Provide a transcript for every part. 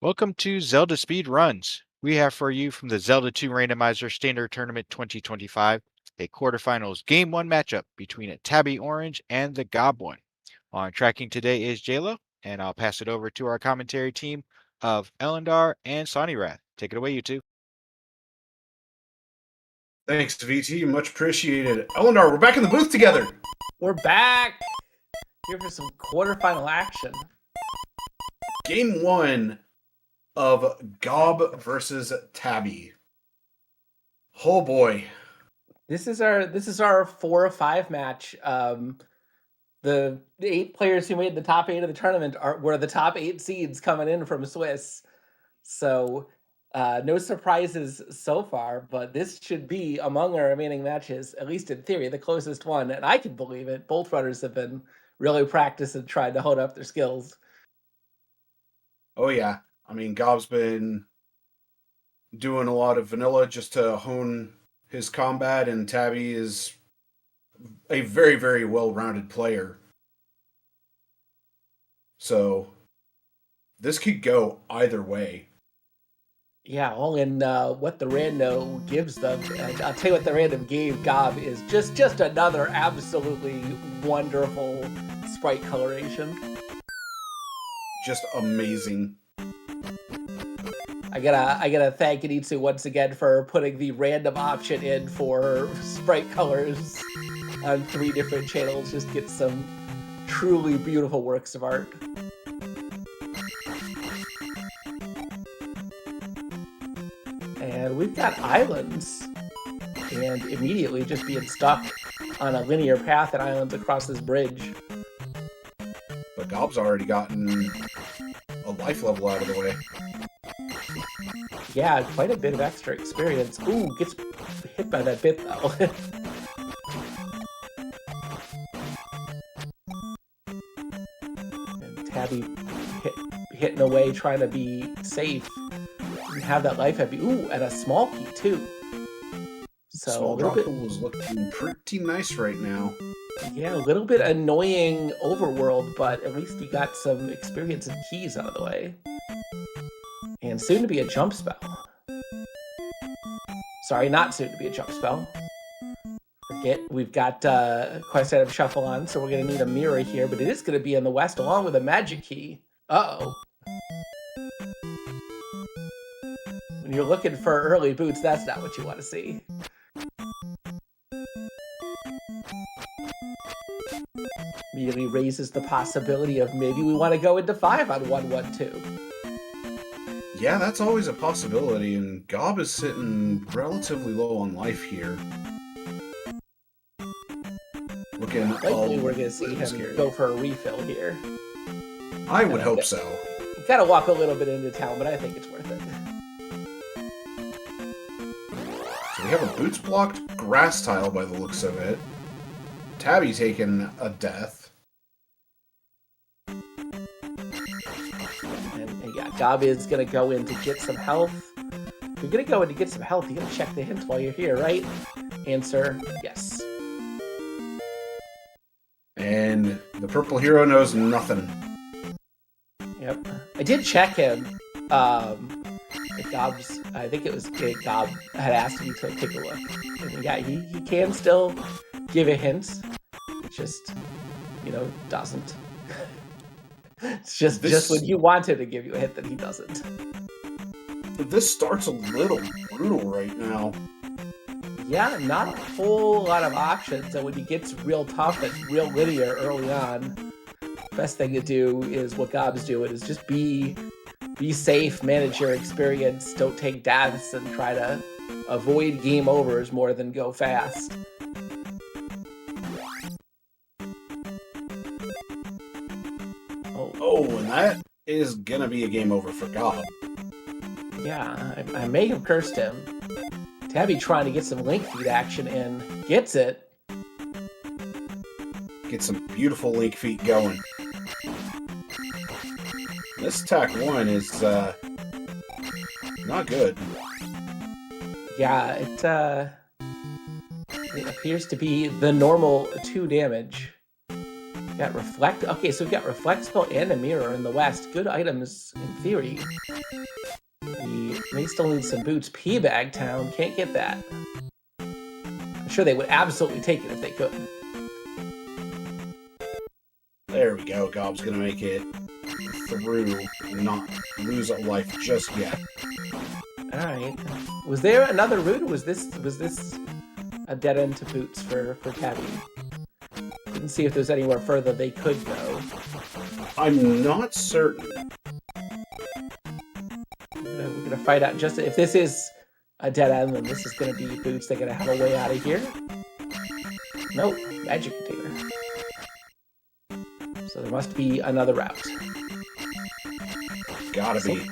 Welcome to Zelda Speed Runs. We have for you from the Zelda 2 Randomizer Standard Tournament 2025 a quarterfinals Game 1 matchup between a Tabby Orange and the GobOne. On tracking today is JLo, and I'll pass it over to our commentary team of Elendar and Sonnyrath. Take it away, you two. Thanks, VT. Much appreciated. Elendar, we're back in the booth together. We're back here for some quarterfinal action. Game 1 of Gob versus Tabby. Oh boy. This is our 4 or 5 match. The 8 players who made the top 8 of the tournament were the top 8 seeds coming in from Swiss. So no surprises so far, but this should be, among our remaining matches, at least in theory, the closest one. And I can believe it. Both runners have been really practiced and tried to hold up their skills. Oh yeah. I mean, Gob's been doing a lot of vanilla just to hone his combat, and Tabby is a very, very well-rounded player. So this could go either way. Yeah, all in what the rando gives them. And I'll tell you what the random gave Gob is just another absolutely wonderful sprite coloration. Just amazing. I gotta thank Anitsu once again for putting the random option in for sprite colors on 3 different channels. Just get some truly beautiful works of art. And we've got islands, and immediately just being stuck on a linear path and islands across this bridge. But Gob's already gotten a life level out of the way. Yeah, quite a bit of extra experience. Ooh, gets hit by that bit though. And Tabby hitting away, trying to be safe. And have that life happy. Ooh, and a small key too. So Small drop pool is looking pretty nice right now. Yeah, a little bit annoying overworld, but at least you got some experience and keys out of the way. And soon to be a jump spell. Sorry, not soon to be a jump spell. Forget, we've got quest item shuffle on, so we're going to need a mirror here, but it is going to be in the west along with a magic key. Uh-oh. When you're looking for early boots, that's not what you want to see. Immediately raises the possibility of maybe we want to go into 5 on 1-1-2. Yeah, that's always a possibility, and Gob is sitting relatively low on life here. Looking likely we're going to see him go for a refill here. I would hope so. You gotta walk a little bit into town, but I think it's worth it. So we have a boots blocked grass tile by the looks of it. Tabby taking a death. And yeah, Gob is gonna go in to get some health. If you're gonna go in to get some health, you gotta check the hint while you're here, right? Answer, yes. And the purple hero knows nothing. Yep. I did check him. Gob's, I think it was Gob had asked me to take a look. And yeah, he can still give a hint. It just, doesn't. It's just when you want him to give you a hint that he doesn't. This starts a little brutal right now. Yeah, not a whole lot of options. And when he gets real tough and real linear early on, best thing to do is what Gob's doing is just be safe, manage your experience, don't take deaths, and try to avoid game overs more than go fast. Oh, and that is gonna be a game over for Gob. Yeah, I may have cursed him. Tabby trying to get some link feed action in. Gets it. Get some beautiful link feet going. This attack 1 is not good. Yeah, it appears to be the normal 2 damage. Got reflect. Okay, so we've got reflect spell and a mirror in the west. Good items in theory. We may still need some boots. P-Bag Town, can't get that. I'm sure they would absolutely take it if they could. There we go. Gob's gonna make it through and not lose a life just yet. All right. Was there another route, or was this a dead end to boots for Tabby? Didn't see if there's anywhere further they could go. I'm not certain. We're gonna find out. Just if this is a dead end, then this is gonna be boots. They're gonna have a way out of here. Nope, magic container. So there must be another route. Gotta be.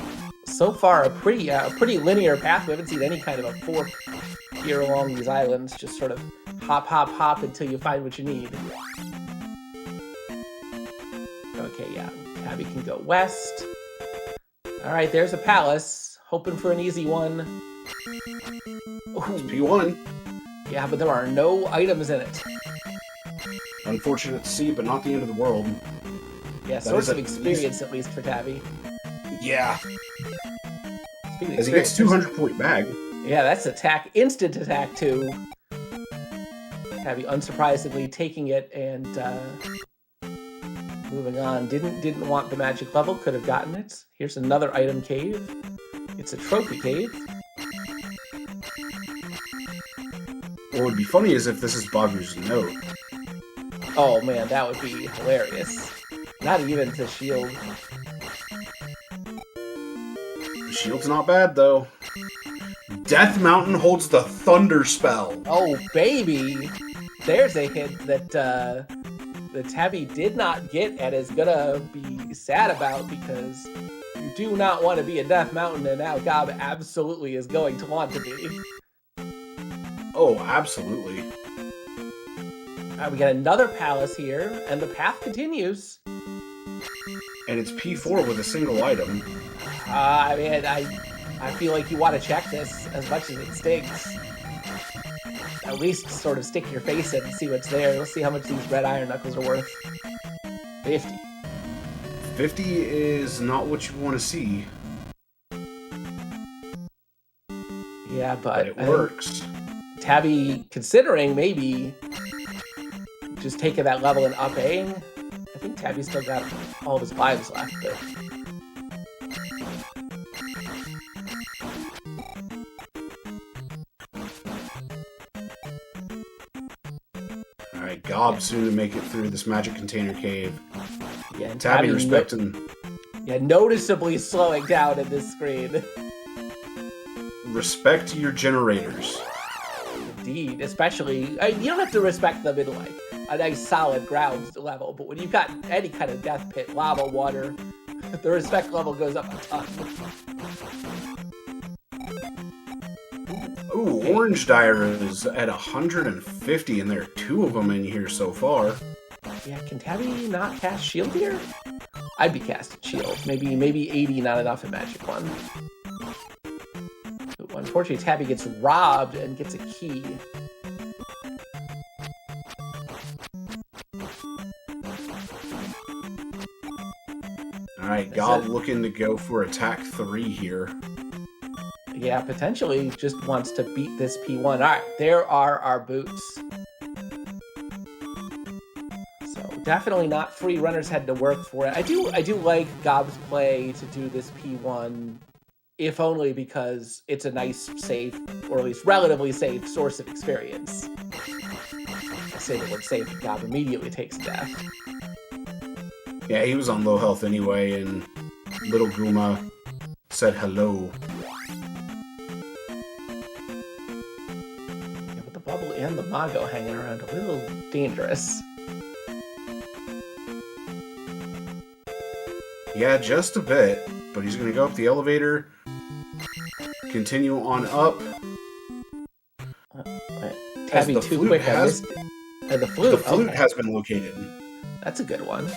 So far, a pretty linear path. We haven't seen any kind of a fork here along these islands. Just sort of hop, hop, hop until you find what you need. Okay, yeah. Tabby can go west. All right, there's a palace. Hoping for an easy one. It's P1. Yeah, but there are no items in it. Unfortunate to see, but not the end of the world. Yeah, source of experience at least for Tabby. Yeah. As he gets 200 point bag. Yeah, that's attack, instant attack too. Tabby unsurprisingly taking it and moving on. Didn't want the magic level, could have gotten it. Here's another item cave. It's a trophy cave. What would be funny is if this is Bagu's note. Oh man, that would be hilarious. Not even to shield. The shield's not bad though. Death Mountain holds the Thunder spell. Oh baby! There's a hint that the Tabby did not get and is gonna be sad about, because you do not want to be a Death Mountain, and now Gob absolutely is going to want to be. Oh, absolutely. We got another palace here, and the path continues. And it's P4 with a single item. I mean, I feel like you want to check this as much as it stinks. At least sort of stick your face in and see what's there. Let's see how much these red iron knuckles are worth. 50. 50 is not what you want to see. Yeah, but it works. Tabby, considering maybe just taking that level and upping, I think Tabby's still got all of his lives left, but... Alright, Gob soon to make it through this magic container cave. Yeah, and Tabby respecting... Yeah, noticeably slowing down in this screen. Respect your generators. Indeed, especially... you don't have to respect them in, like, a nice solid ground level, but when you've got any kind of death pit, lava, water, the respect level goes up a ton. Ooh, Okay. Orange Dire is at 150, and there are 2 of them in here so far. Yeah, can Tabby not cast Shield here? I'd be casting Shield. Maybe 80, not enough in Magic 1. Ooh, unfortunately, Tabby gets robbed and gets a key. Alright, Gob looking to go for attack 3 here. Yeah, potentially just wants to beat this P1. All right, there are our boots. So definitely not free. Runners had to work for it. I do like Gob's play to do this P1, if only because it's a nice, safe, or at least relatively safe source of experience. I say the word safe, and Gob immediately takes death. Yeah, he was on low health anyway, and Little Guma said hello. Yeah, with the bubble and the Mago hanging around, a little dangerous. Yeah, just a bit, but he's going to go up the elevator, continue on up. Tabby the too flute quick, has- I missed it. The flute, The flute okay. has been located. That's a good one.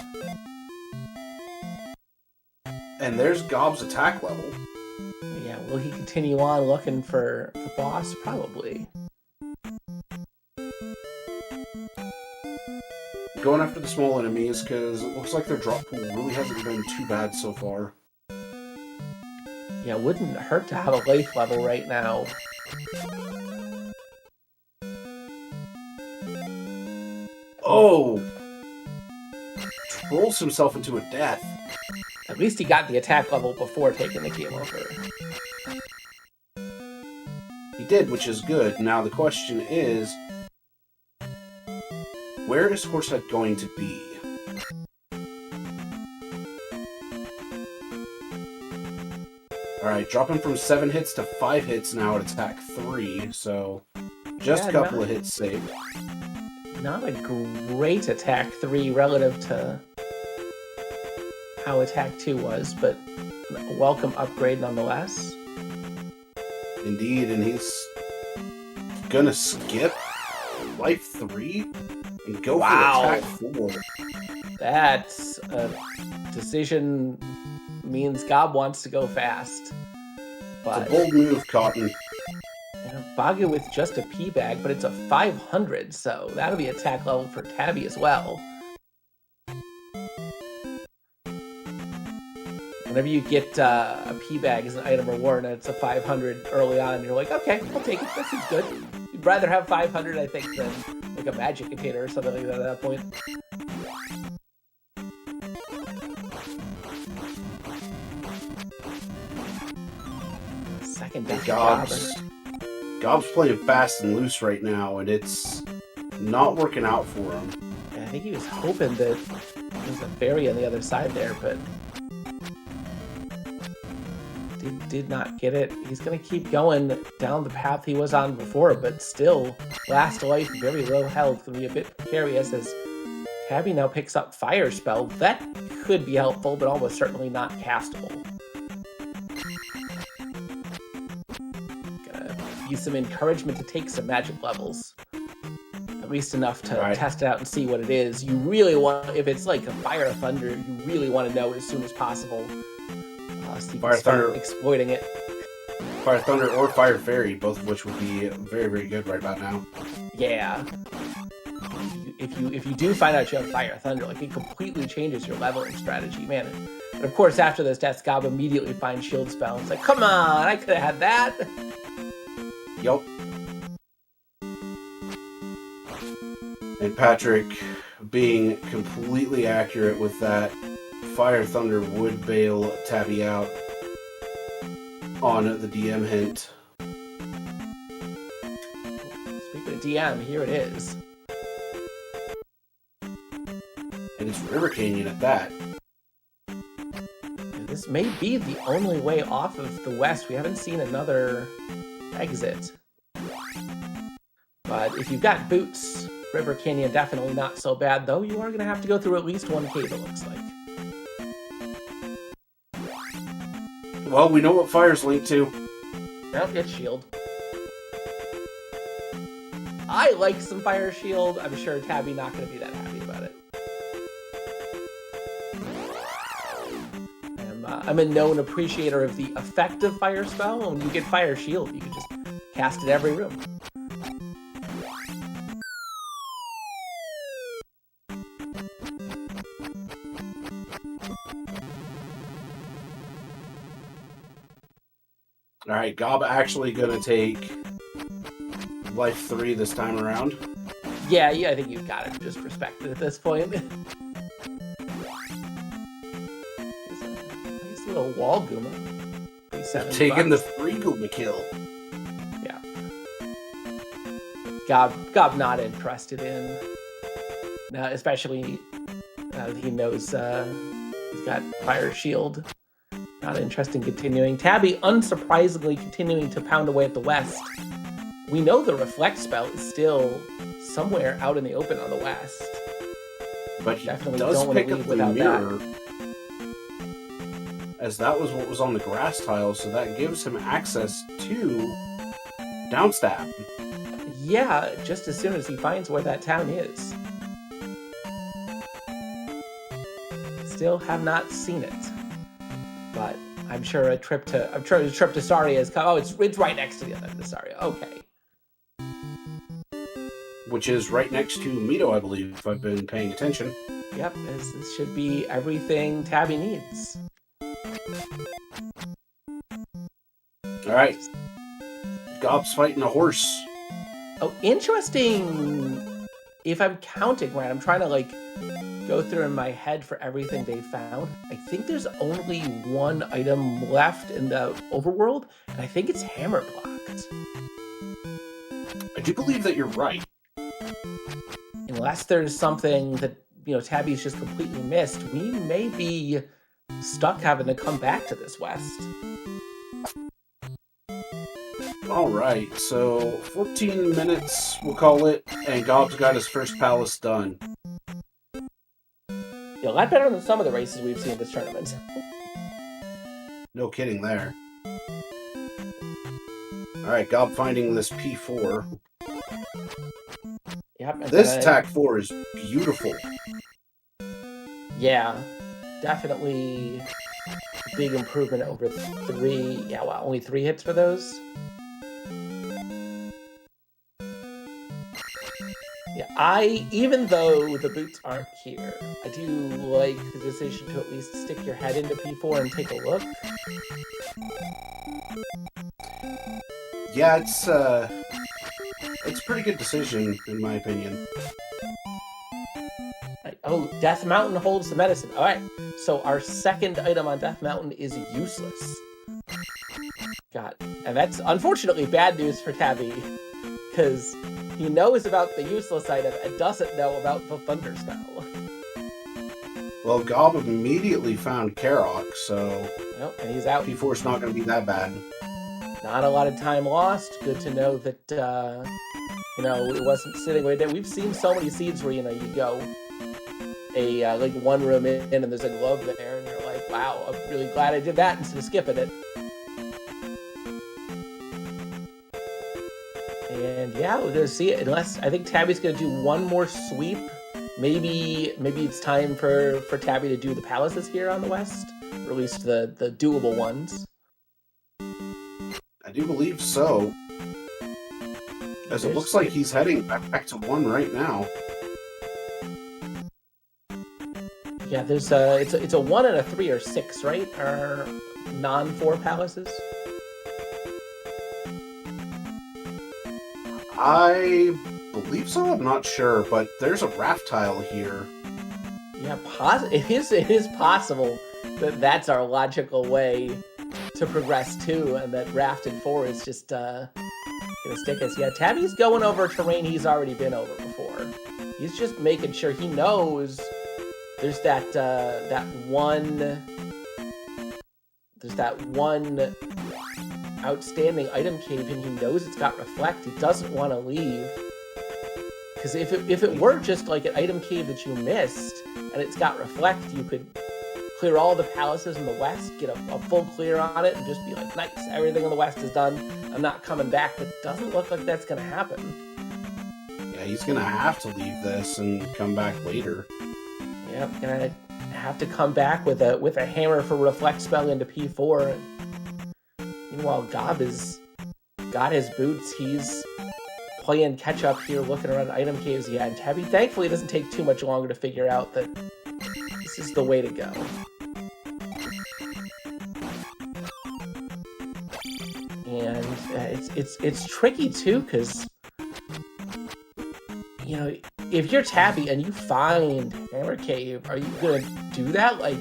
And there's Gob's attack level. Yeah, will he continue on looking for the boss? Probably. going after the small enemies because it looks like their drop pool really hasn't been too bad so far. Yeah, it wouldn't hurt to have a life level right now. Oh! Rolls himself into a death. At least he got the attack level before taking the game over. He did, which is good. Now the question is, where is Horsehead going to be? Alright, dropping from 7 hits to 5 hits now at attack 3, so just a couple of hits saved. Not a great attack 3 relative to how attack 2 was, but a welcome upgrade nonetheless. Indeed, and he's gonna skip life 3 and go for attack 4. That's a decision means Gob wants to go fast. But it's a bold move, Cotton. Baga with just a P bag, but it's a 500, so that'll be attack level for Tabby as well. Whenever you get a P bag as an item reward and it's a 500 early on, you're like, okay, I'll take it. This is good. You'd rather have 500, I think, than like a magic container or something like that at that point. Second death. Gob's playing fast and loose right now, and it's not working out for him. Yeah, I think he was hoping that there's a fairy on the other side there, but did not get it. He's going to keep going down the path he was on before, but still, last life, very low health, can be a bit precarious as Tabby now picks up Fire Spell. That could be helpful, but almost certainly not castable. Use some encouragement to take some magic levels. At least enough to test it out and see what it is. You really want, if it's like a Fire or Thunder, you really want to know as soon as possible. So you can start exploiting it. Fire Thunder or Fire Fairy, both of which would be very, very good right about now. Yeah. If you do find out you have Fire Thunder, like it completely changes your leveling strategy, man. And of course, after those deaths, Gob immediately finds Shield Spell. It's like, come on, I could have had that. Yup. And Patrick being completely accurate with that, Fire Thunder would bail Tabby out on the DM hint. Speaking of DM, here it is. And it's River Canyon at that. This may be the only way off of the west. We haven't seen another exit. But if you've got boots, River Canyon definitely not so bad, though you are going to have to go through at least one cave, it looks like. Well, we know what fire's linked to. Nope, it's shield. I like some fire shield. I'm sure Tabby not going to be that happy about it. I'm a known appreciator of the effect of fire spell. When you get fire shield, you can just cast it every room. Alright, Gob actually gonna take life 3 this time around. Yeah, I think you've got to just respect it at this point. Nice little wall Gooma. Taking the free Gooma kill. Yeah. Gob not interested in. Especially now that he knows he's got fire shield. Not interested in continuing. Tabby, unsurprisingly, continuing to pound away at the west. We know the Reflect spell is still somewhere out in the open on the west. But he definitely does don't pick want up to leave the without mirror, that. as that was what was on the grass tile, so that gives him access to Downstab. Yeah, just as soon as he finds where that town is. Still have not seen it. But I'm sure a trip to Saria has come. Oh, it's right next to the other end of Saria. Okay. which is right next to Mito, I believe, if I've been paying attention. Yep, this should be everything Tabby needs. All right. Gob's fighting a horse. Oh, interesting. If I'm counting right, I'm trying to like go through in my head for everything they found. I think there's only one item left in the overworld, and I think it's hammer blocked. I do believe that you're right. Unless there's something that, you know, Tabby's just completely missed, we may be stuck having to come back to this West. All right, so 14 minutes, we'll call it, and Gob's got his first palace done. Yeah, a lot better than some of the races we've seen this tournament. No kidding there. All right, Gob finding this P4. Yep. This TAC 4 is beautiful. Yeah, definitely a big improvement over 3. Yeah, well, only 3 hits for those. Yeah, even though the boots aren't here, I do like the decision to at least stick your head into P4 and take a look. Yeah, it's a pretty good decision, in my opinion. Oh, Death Mountain holds the medicine. All right, so our second item on Death Mountain is useless. And that's unfortunately bad news for Tabby, because he knows about the useless item and doesn't know about the Thunder Spell. Well, Gob immediately found Karok, so... Yep, and he's out. P4's not going to be that bad. Not a lot of time lost. Good to know that, you know, it wasn't sitting right there. We've seen so many seeds where, you know, you go like one room in and there's a glove there, and you're like, wow, I'm really glad I did that instead of skipping it. And yeah, we're gonna see it. Unless I think Tabby's gonna do one more sweep. Maybe it's time for Tabby to do the palaces here on the West, or at least the doable ones. I do believe so. As it looks like he's heading back to 1 right now. Yeah, there's it's a 1 and a 3 or 6, right? Are non-4 palaces? I believe so. I'm not sure, but there's a raft tile here. Yeah, it is possible that that's our logical way to progress too, and that raft and 4 is just gonna stick us. Yeah, Tabby's going over terrain he's already been over before. He's just making sure he knows there's that one outstanding item cave, and he knows it's got reflect. He doesn't want to leave, because if it were just like an item cave that you missed and it's got reflect, you could clear all the palaces in the West, get a full clear on it, and just be like, nice, everything in the West is done, I'm not coming back. But it doesn't look like that's going to happen. Yeah, he's going to have to leave this and come back later. Yep, gonna have to come back with a hammer for reflect spell into P4. Meanwhile, Gob has got his boots. He's playing catch up here, looking around item caves. Yeah, and Tabby thankfully doesn't take too much longer to figure out that this is the way to go. And it's tricky too, because you know, if you're Tabby and you find Hammer Cave, are you gonna do that? Like,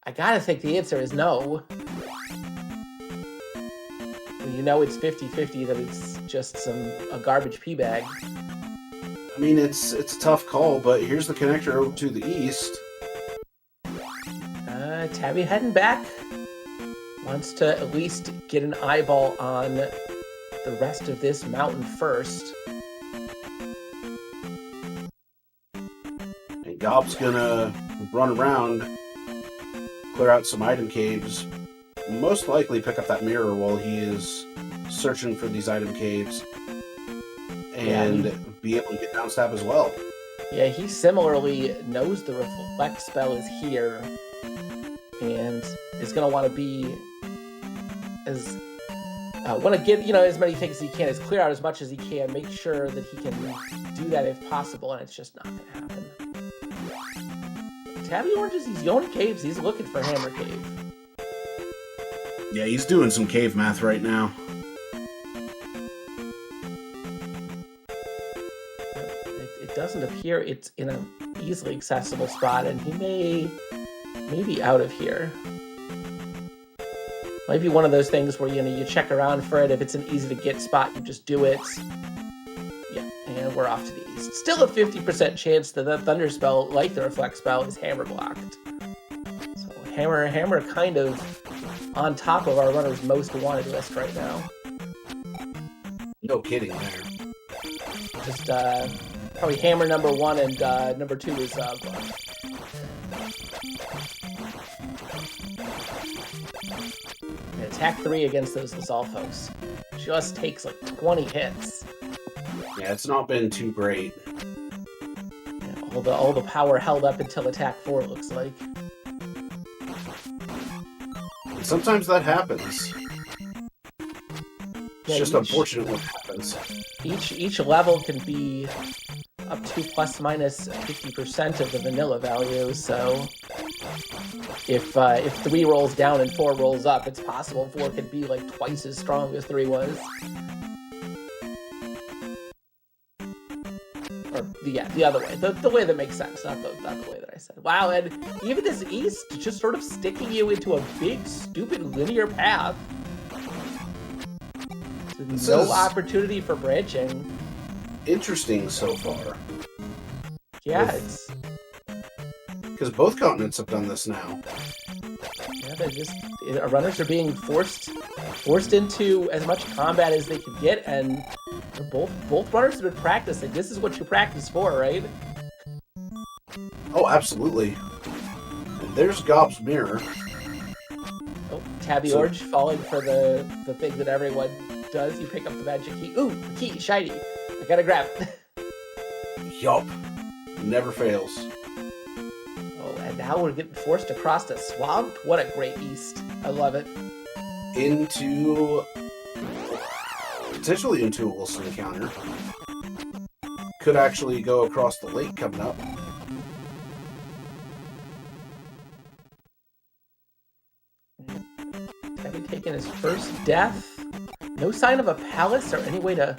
I gotta think the answer is no. You know it's 50-50 that it's just a garbage pea bag. I mean, it's a tough call, but here's the connector over to the east. Tabby heading back. Wants to at least get an eyeball on the rest of this mountain first. And Gob's gonna run around, clear out some item caves, most likely pick up that mirror while he is searching for these item caves, and be able to get down stab as well. Yeah, he similarly knows the reflect spell is here, and is going to want to be as Want to get, as many things as he can, as clear out as much as he can, make sure that he can do that if possible, and it's just not going to happen. Tabby Orange is, he's going to caves. He's looking for Hammer Cave. Yeah, he's doing some cave math right now. It doesn't appear it's in an easily accessible spot, and he may be out of here. Might be one of those things where, you check around for it. If it's an easy-to-get spot, you just do it. Yeah, and we're off to the east. Still a 50% chance that the Thunder Spell, like the Reflect Spell, is hammer blocked. So Hammer kind of on top of our runner's most wanted list right now. No kidding there. Just probably Hammer number 1 and number 2 is Bluff. Attack 3 against those Lizalfos just takes like 20 hits. Yeah, it's not been too great. Yeah, all the power held up until attack 4 looks like. And sometimes that happens. It's just unfortunate what happens. Each level can be up to plus minus 50% of the vanilla value, so if 3 rolls down and 4 rolls up, it's possible 4 could be like twice as strong as 3 was. Or the other way, the way that makes sense, not the way that I said. Wow, and even this east just sort of sticking you into a big stupid linear path. So no opportunity for branching. Interesting so far. Yeah, it's because both continents have done this now. Yeah, they're just runners are being forced into as much combat as they can get, and both runners have been practicing. This is what you practice for, right? Oh, absolutely. And there's Gob's mirror. Oh, Tabby Orange falling for the thing that everyone does. You pick up the magic key. Ooh, key, shiny. I gotta grab it. Yup. Never fails. Oh, and now we're getting forced across the swamp. What a great east. I love it. Potentially into a Wilson encounter. Could actually go across the lake coming up. Tabby taking his first death. No sign of a palace or any way to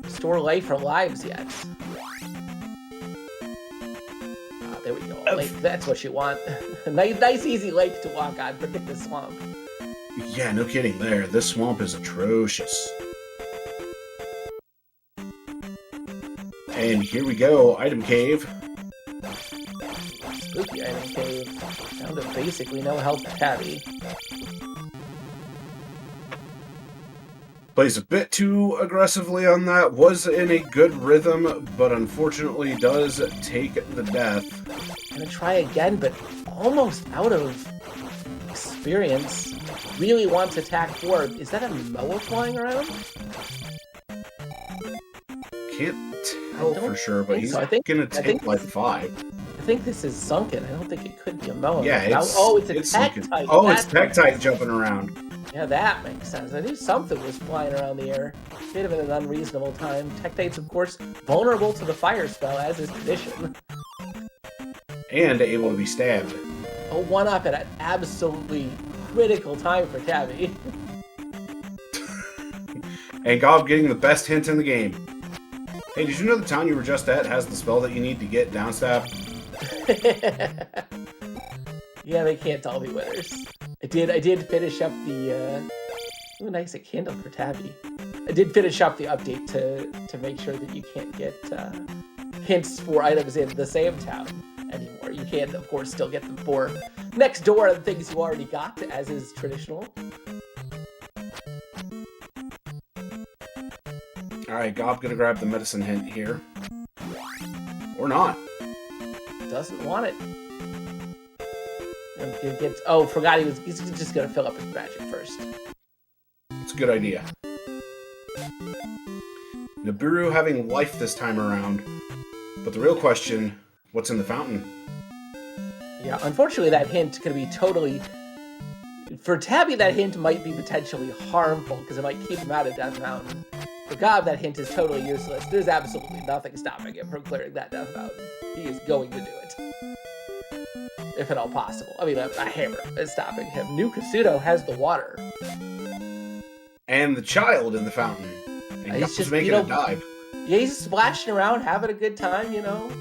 restore life or lives yet. There we go. Lake, that's what you want. nice, easy lake to walk on. Forget the swamp. Yeah, no kidding there. This swamp is atrocious. And here we go. Item cave. Spooky item cave. Down to basically no health for Tabby. Plays a bit too aggressively on that. Was in a good rhythm, but unfortunately does take the death. Gonna try again, but almost out of experience. Really wants attack 4. Is that a Moa flying around? Can't tell for sure, but he's gonna take like 5. I think this is sunken. I don't think it could be a Moa. Yeah, it's a tech type. Oh, it's tech type jumping around. Yeah, that makes sense. I knew something was flying around the air. Bit of an unreasonable time. Tektites, of course, vulnerable to the fire spell, as is tradition. And able to be stabbed. A 1-up at an absolutely critical time for Tabby. And Gob getting the best hint in the game. Hey, did you know the town you were just at has the spell that you need to get downstab? Yeah, they can't all be winners. I did finish up the ooh, nice, a candle for Tabby. I did finish up the update to make sure that you can't get hints for items in the same town anymore. You can, of course, still get them for next door and things you already got, as is traditional. Alright, Gob gonna grab the medicine hint here. Or not. Doesn't want it. Oh, forgot he's just gonna fill up his magic first. It's a good idea. Nibiru having life this time around. But the real question, what's in the fountain? Yeah, unfortunately that hint could be totally For Tabby, that hint might be potentially harmful because it might keep him out of Death Mountain. For Gob, that hint is totally useless. There's absolutely nothing stopping him from clearing that Death Mountain. He is going to do it. If at all possible. I mean, a hammer is stopping him. New Kasuto has the water. And the child in the fountain. And He's just making a dive. Yeah, he's splashing around, having a good time, you know.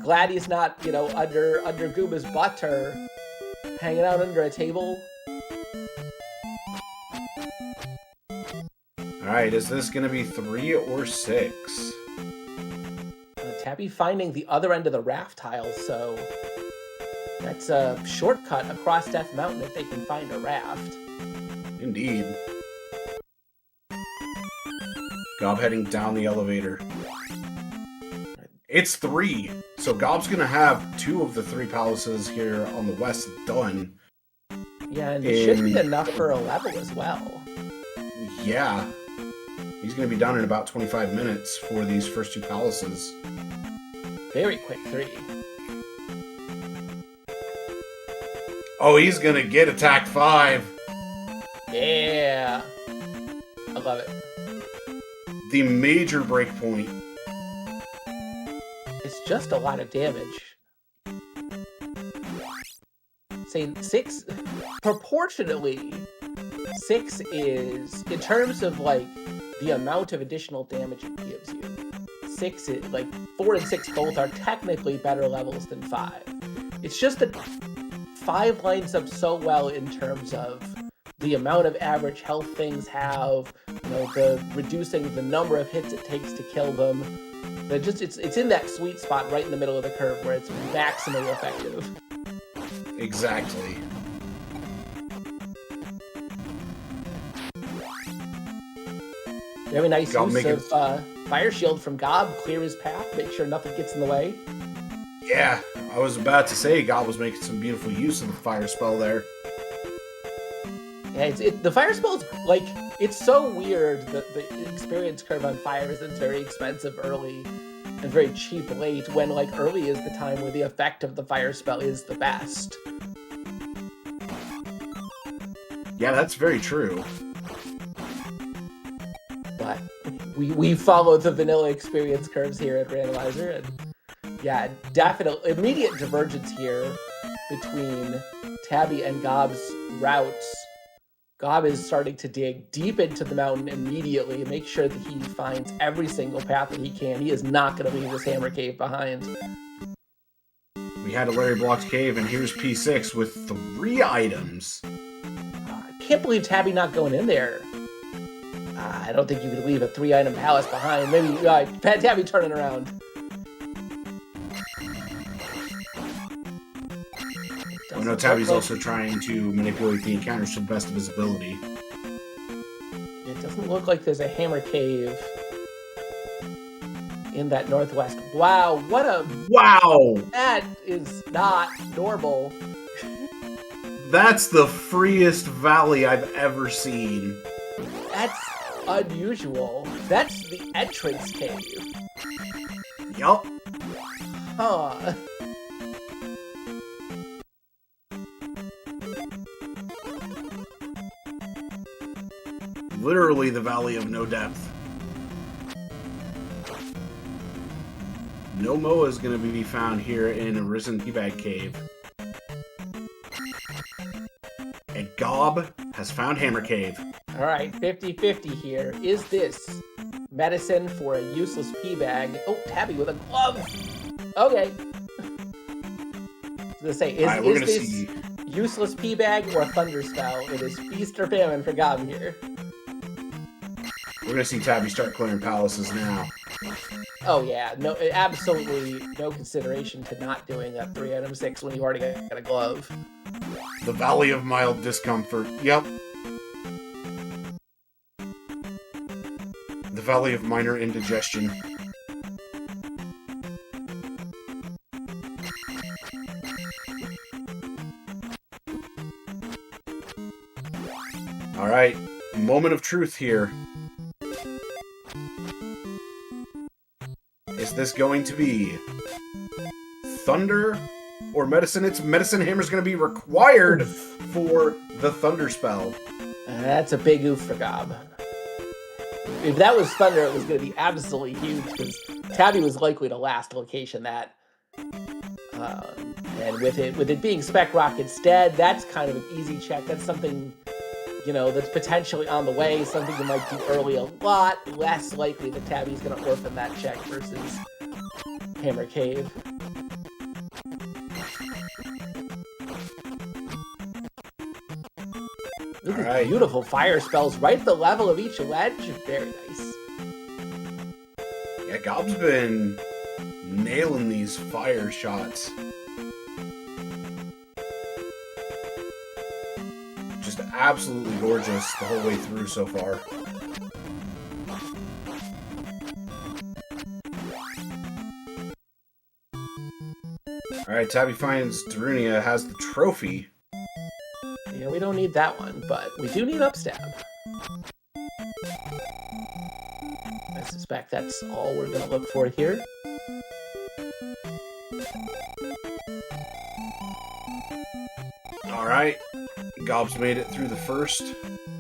Glad he's not, you know, under Gooba's butt or hanging out under a table. Alright, is this going to be 3 or 6? Tabby finding the other end of the raft tile, so that's a shortcut across Death Mountain if they can find a raft. Indeed. Gob heading down the elevator. It's 3, so Gob's gonna have 2 of the 3 palaces here on the west done. Yeah, and it should be enough for a level as well. Yeah. He's gonna be done in about 25 minutes for these first 2 palaces. Very quick 3. Oh, he's gonna get attack 5. Yeah. I love it. The major breakpoint. It's just a lot of damage. Say 6, proportionately, 6 is, in terms of like the amount of additional damage it gives you, 6 is, like 4 and 6 both are technically better levels than 5. It's just that 5 lines up so well in terms of the amount of average health things have, you know, the reducing the number of hits it takes to kill them. It's in that sweet spot right in the middle of the curve where it's maximally effective. Exactly. Very nice use of Fire Shield from Gob. Clear his path, make sure nothing gets in the way. Yeah, I was about to say Gob was making some beautiful use of the fire spell there. Yeah, the fire spell is, like, it's so weird that the experience curve on fire is very expensive early and very cheap late, when, like, early is the time where the effect of the fire spell is the best. Yeah, that's very true. But we follow the vanilla experience curves here at Randomizer, and yeah, definitely immediate divergence here between Tabby and Gob's routes. Gob is starting to dig deep into the mountain immediately and make sure that he finds every single path that he can. He is not going to leave this hammer cave behind. We had a Larry Blocked cave, and here's P6 with 3 items. I can't believe Tabby not going in there. I don't think you could leave a 3-item palace behind. Maybe Tabby turning around. I know Tabby's also trying to manipulate the encounters to the best of his ability. It doesn't look like there's a hammer cave in that northwest. Wow, what a... Wow! That is not normal. That's the freest valley I've ever seen. That's unusual. That's the entrance cave. Yup. Huh. Literally the valley of no depth. No Moa is going to be found here in Arisen Teabag Cave. And Gob has found Hammer Cave. Alright, 50-50 here. Is this medicine for a useless pea bag? Oh, Tabby with a glove! Okay. Let's say, is this useless pea bag or a thunder spell? It is feast or famine for Gob here. We're going to see Tabby start clearing palaces now. Oh yeah, no, absolutely no consideration to not doing that 3-item 6 when you already got a glove. The Valley of Mild Discomfort. Yep. The Valley of Minor Indigestion. Alright, moment of truth here. Is this going to be thunder or medicine. It's medicine hammer's going to be required for the thunder spell. That's a big oof for Gob. If that was thunder, it was going to be absolutely huge because Tabby was likely to last location that. And with it being Spec Rock instead, that's kind of an easy check. That's something, that's potentially on the way, something you might do early, a lot less likely that Tabby's going to orphan that check versus Hammer Cave. Look at these beautiful fire spells right at the level of each ledge. Very nice. Yeah, Gob's been nailing these fire shots. Just absolutely gorgeous the whole way through so far. Alright, Tabby finds Darunia has the trophy. Yeah, we don't need that one, but we do need upstab. I suspect that's all we're going to look for here. Alright, Gob's made it through the first,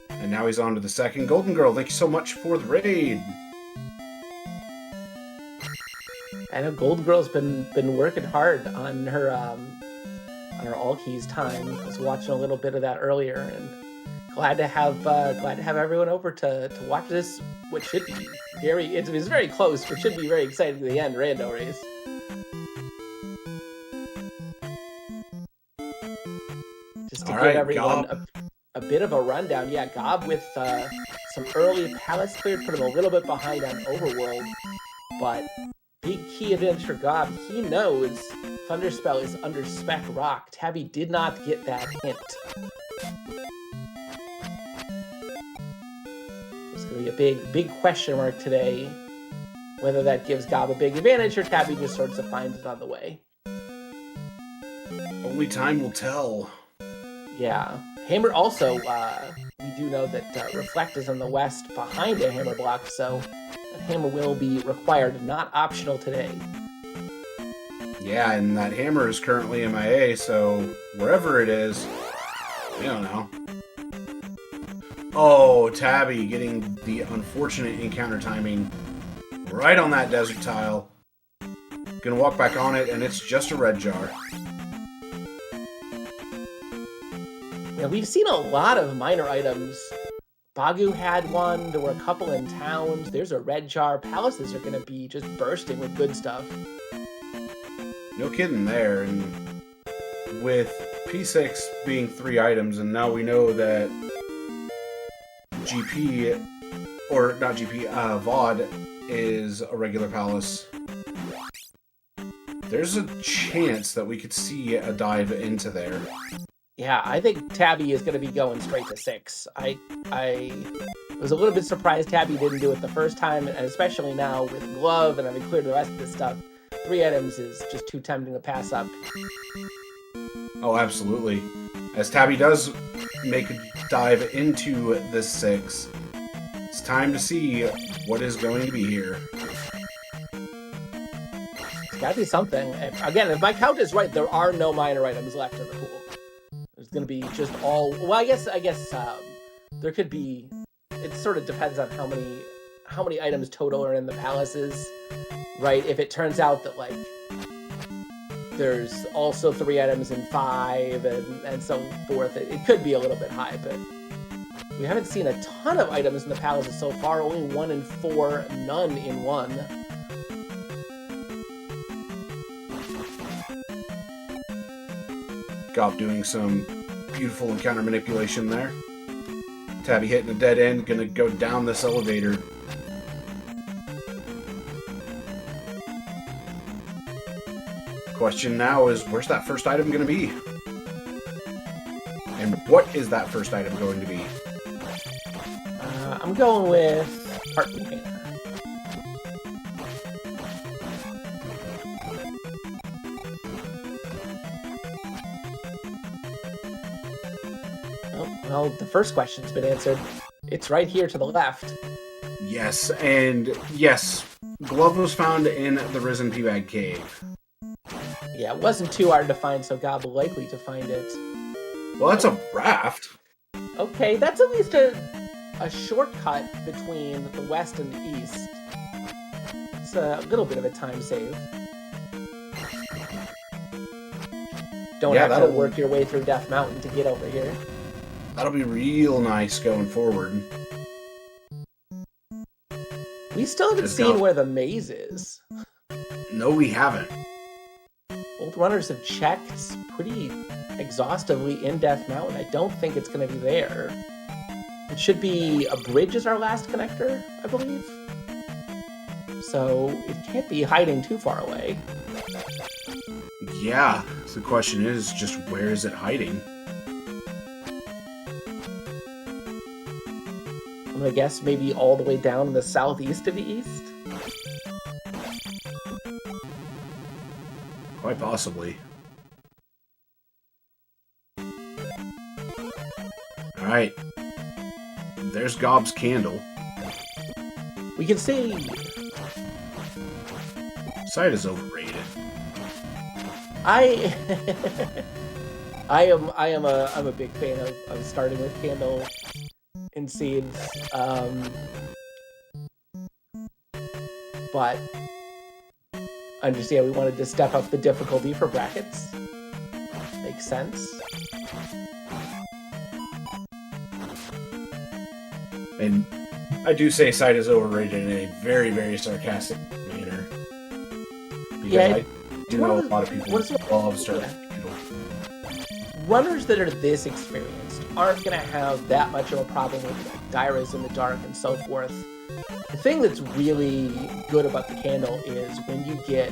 and now he's on to the second. Golden Girl, thank you so much for the raid. I know Golden Girl's been working hard on her all keys time. I was watching a little bit of that earlier, and glad to have everyone over to watch this. What should be it's very close, but should be very exciting to the end rando race. Just to give everyone a bit of a rundown. Yeah, Gob with some early palace cleared, put him a little bit behind on Overworld, but big key advantage for Gob. He knows Thunderspell is under Spec Rock. Tabby did not get that hint. It's going to be a big question mark today, whether that gives Gob a big advantage or Tabby just sorts of finds it on the way. Only time will tell. Yeah. Hammer also, we do know that Reflect is on the west behind a Hammer block, so that Hammer will be required, not optional today. Yeah, and that Hammer is currently MIA, so wherever it is, we don't know. Oh, Tabby getting the unfortunate encounter timing right on that desert tile. Gonna walk back on it, and it's just a red jar. Yeah, we've seen a lot of minor items. Bagu had one, there were a couple in towns, there's a red jar. Palaces are going to be just bursting with good stuff. No kidding there, and with P6 being 3 items, and now we know that GP, or not GP, VOD is a regular palace. There's a chance that we could see a dive into there. Yeah, I think Tabby is going to be going straight to 6. I was a little bit surprised Tabby didn't do it the first time, and especially now with Glove and having cleared the rest of this stuff. 3 items is just too tempting to pass up. Oh, absolutely. As Tabby does make a dive into this 6, it's time to see what is going to be here. It's got to be something. Again, if my count is right, there are no minor items left in the pool. There's going to be just all... Well, I guess there could be... It sort of depends on how many items total are in the palaces, right? If it turns out that, like, there's also 3 items in 5 and so forth, it could be a little bit high, but we haven't seen a ton of items in the palaces so far. Only 1 in 4, none in 1. Gob doing some beautiful encounter manipulation there. Tabby hitting a dead end, gonna go down this elevator. Question now is, where's that first item gonna be? And what is that first item going to be? I'm going with Heart Container. Well, the first question's been answered. It's right here to the left. Yes, and yes, Glove was found in the Risen Peabag Cave. Yeah, it wasn't too hard to find, so Gob likely to find it. Well, that's a raft. Okay, that's at least a shortcut between the west and the east. It's a little bit of a time save. Don't have to work your way through Death Mountain to get over here. That'll be real nice going forward. We still haven't seen where the maze is. No, we haven't. Both runners have checked pretty exhaustively in Death Mountain. I don't think it's going to be there. It should be a bridge as our last connector, I believe. So it can't be hiding too far away. Yeah, so the question is just where is it hiding? I'm going to guess maybe all the way down in the southeast of the east. Quite possibly. Alright. There's Gob's candle. We can see. Sight is overrated. I'm a big fan of starting with candle and seeds. But I understand we wanted to step up the difficulty for brackets. Makes sense. And I do say sight is overrated in a very, very sarcastic manner. Because yeah, I do know a lot of people love starting. Runners that are this experienced aren't going to have that much of a problem with gyros in the dark and so forth. The thing that's really good about the candle is when you get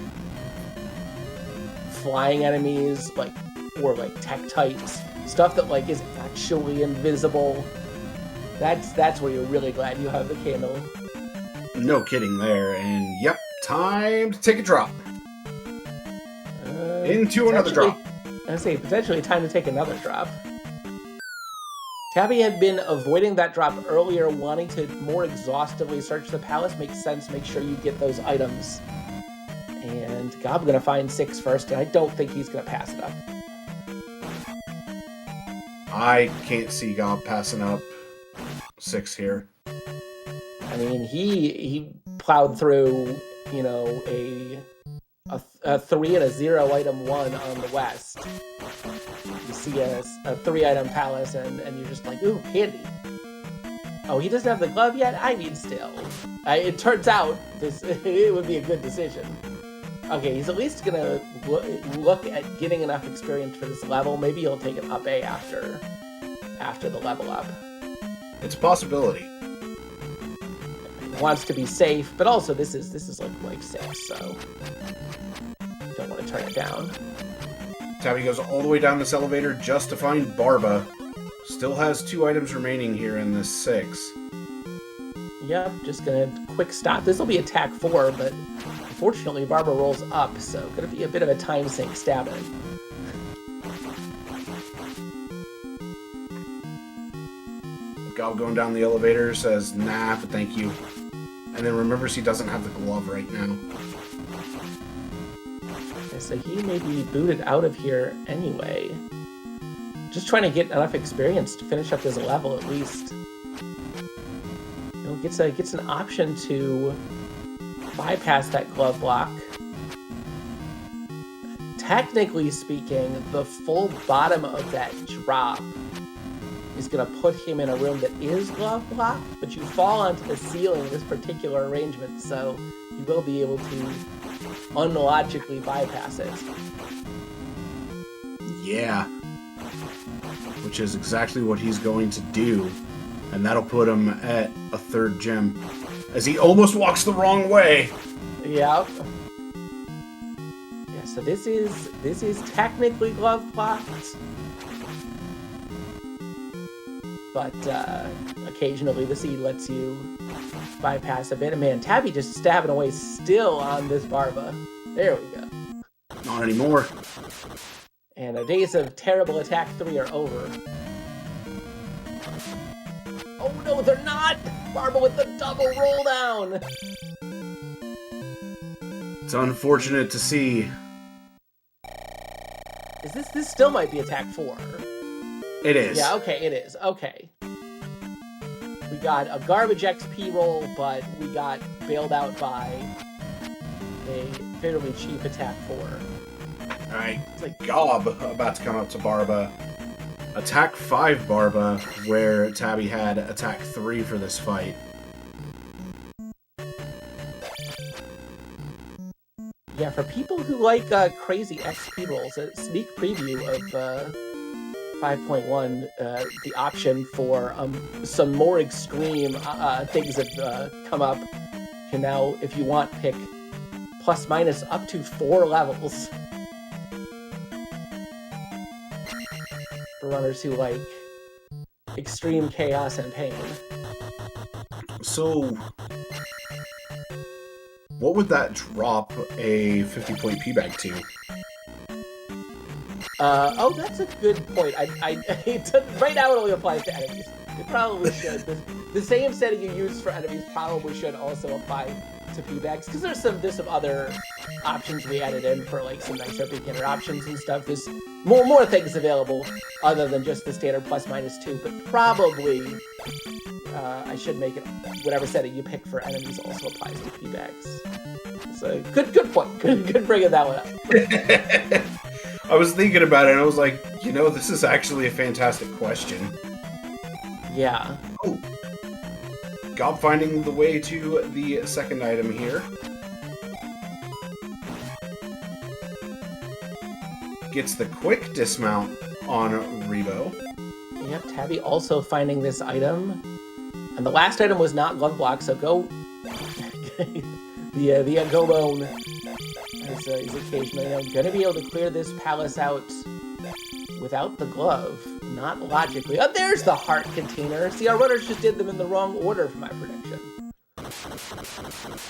flying enemies, or tektites, stuff that is actually invisible. That's where you're really glad you have the candle. No kidding there, and yep, time to take a drop. Into another drop. I say potentially time to take another drop. Tabby had been avoiding that drop earlier, wanting to more exhaustively search the palace. Makes sense, make sure you get those items. And Gob gonna find 6 first, and I don't think he's gonna pass it up. I can't see Gob passing up 6 here. I mean, he plowed through, a 3 and a 0 item 1 on the west. You see a 3-item palace, and you're just like, ooh, candy. Oh, he doesn't have the glove yet? I mean, still. It turns out it would be a good decision. Okay, he's at least gonna look at getting enough experience for this level. Maybe he'll take an up A after the level up. It's a possibility. He wants to be safe, but also this is like 6, so don't want to turn it down. Tabby goes all the way down this elevator just to find Barba. Still has 2 items remaining here in this 6. Yep, just gonna quick stop. This will be attack 4, but unfortunately Barba rolls up, so gonna be a bit of a time sink stabbing. Gob going down the elevator says, nah, but thank you. And then remembers he doesn't have the glove right now. Okay, so he may be booted out of here anyway. Just trying to get enough experience to finish up his level at least. Gets an option to bypass that glove block. Technically speaking, the full bottom of that drop is going to put him in a room that is glove blocked, but you fall onto the ceiling of this particular arrangement, so you will be able to unlogically bypass it. Yeah. Which is exactly what he's going to do. And that'll put him at a 3rd gem. As he almost walks the wrong way. Yep. Yeah, so this is technically glove blocked. But occasionally the seed lets you bypass a bit. And man, Tabby just stabbing away still on this Barba. There we go. Not anymore. And our days of terrible attack 3 are over. Oh no, they're not! Barba with the double roll down! It's unfortunate to see. Is this still might be attack 4? It is. Yeah, okay, it is. Okay. We got a garbage XP roll, but we got bailed out by a fairly cheap attack 4. All right. It's like, Gob about to come up to Barba. Attack 5 Barba, where Tabby had attack 3 for this fight. yeah, for people who like crazy XP rolls, a sneak preview of 5.1, the option for some more extreme things have come up. You can now, if you want, pick plus minus up to 4 levels for runners who like extreme chaos and pain. So, what would that drop a 50-point P-bag to? Oh, that's a good point. Right now it only applies to enemies. It probably should. The same setting you use for enemies probably should also apply to P-bags, because there's some other options we added in for like some nicer beginner options and stuff. There's more things available other than just the standard plus minus 2, but probably I should make it whatever setting you pick for enemies also applies to P-bags. So good point. Good bringing that one up. I was thinking about it and I was like, you know, this is actually a fantastic question. Yeah. Oh. Gob finding the way to the second item here. Gets the quick dismount on Rebo. Yep, Tabby also finding this item. And the last item was not glove block, so go... the TheGobOne is occasionally going to be able to clear this palace out without the glove. Not logically. Oh, there's the heart container. See, our runners just did them in the wrong order for my prediction.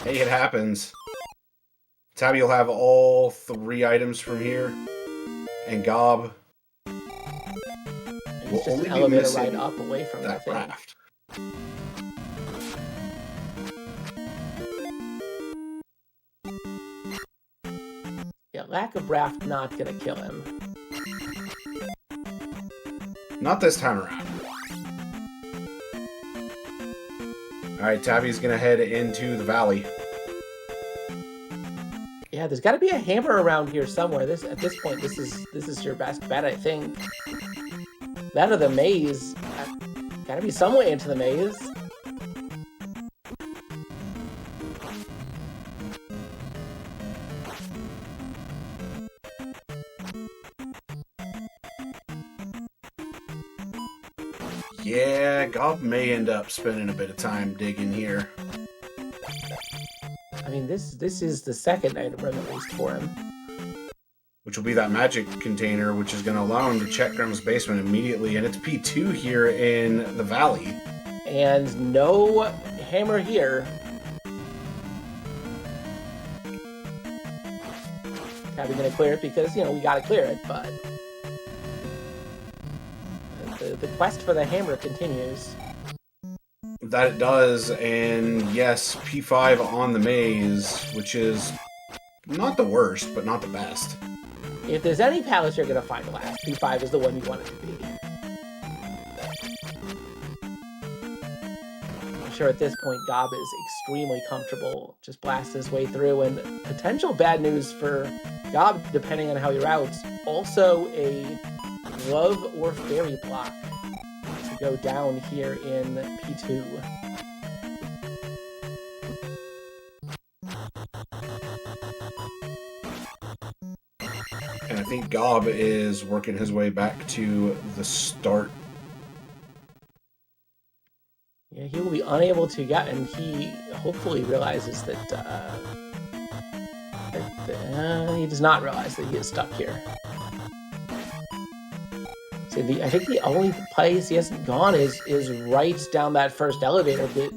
Hey, it happens. Tabby will have all 3 items from here. And Gob It's just an elevator ride up away from that thing. raft. Yeah, lack of raft not gonna kill him. Not this time around. Alright, Tabby's gonna head into the valley. Yeah, there's got to be a hammer around here somewhere. At this point, this is your best bet, I think. That or the maze. Got to be some way into the maze. Yeah, Gob may end up spending a bit of time digging here. I mean, this is the second item released for him. Which will be that magic container, which is going to allow him to check Grandma's basement immediately. And it's P2 here in the valley. And no hammer here. Tabby gonna clear it because, you know, we gotta clear it, but... The quest for the hammer continues. That it does, and yes, P5 on the maze, which is not the worst, but not the best. If there's any palace you're gonna find last, P5 is the one you want it to be. I'm sure at this point Gob is extremely comfortable, just blast his way through, and potential bad news for Gob, depending on how he routes, also a glove or fairy block to go down here in P2. And I think Gob is working his way back to the start. Yeah, he will be unable to get, and he hopefully realizes that, he does not realize that he is stuck here. So I think the only place he hasn't gone is right down that first elevator, but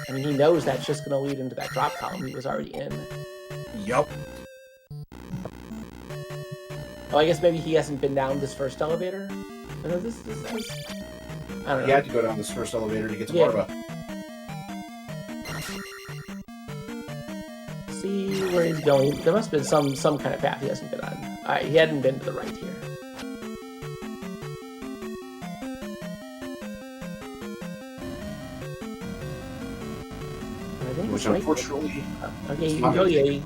I mean, he knows that's just going to lead into that drop column he was already in. Yup. Oh, I guess maybe he hasn't been down this first elevator? No, this I don't know. He had to go down this first elevator to get to Yeah. Barba. See where he's going. There must have been some kind of path he hasn't been on. Alright, he hadn't been to the right here. I think Which it's right unfortunately... there. Okay, you can go yay.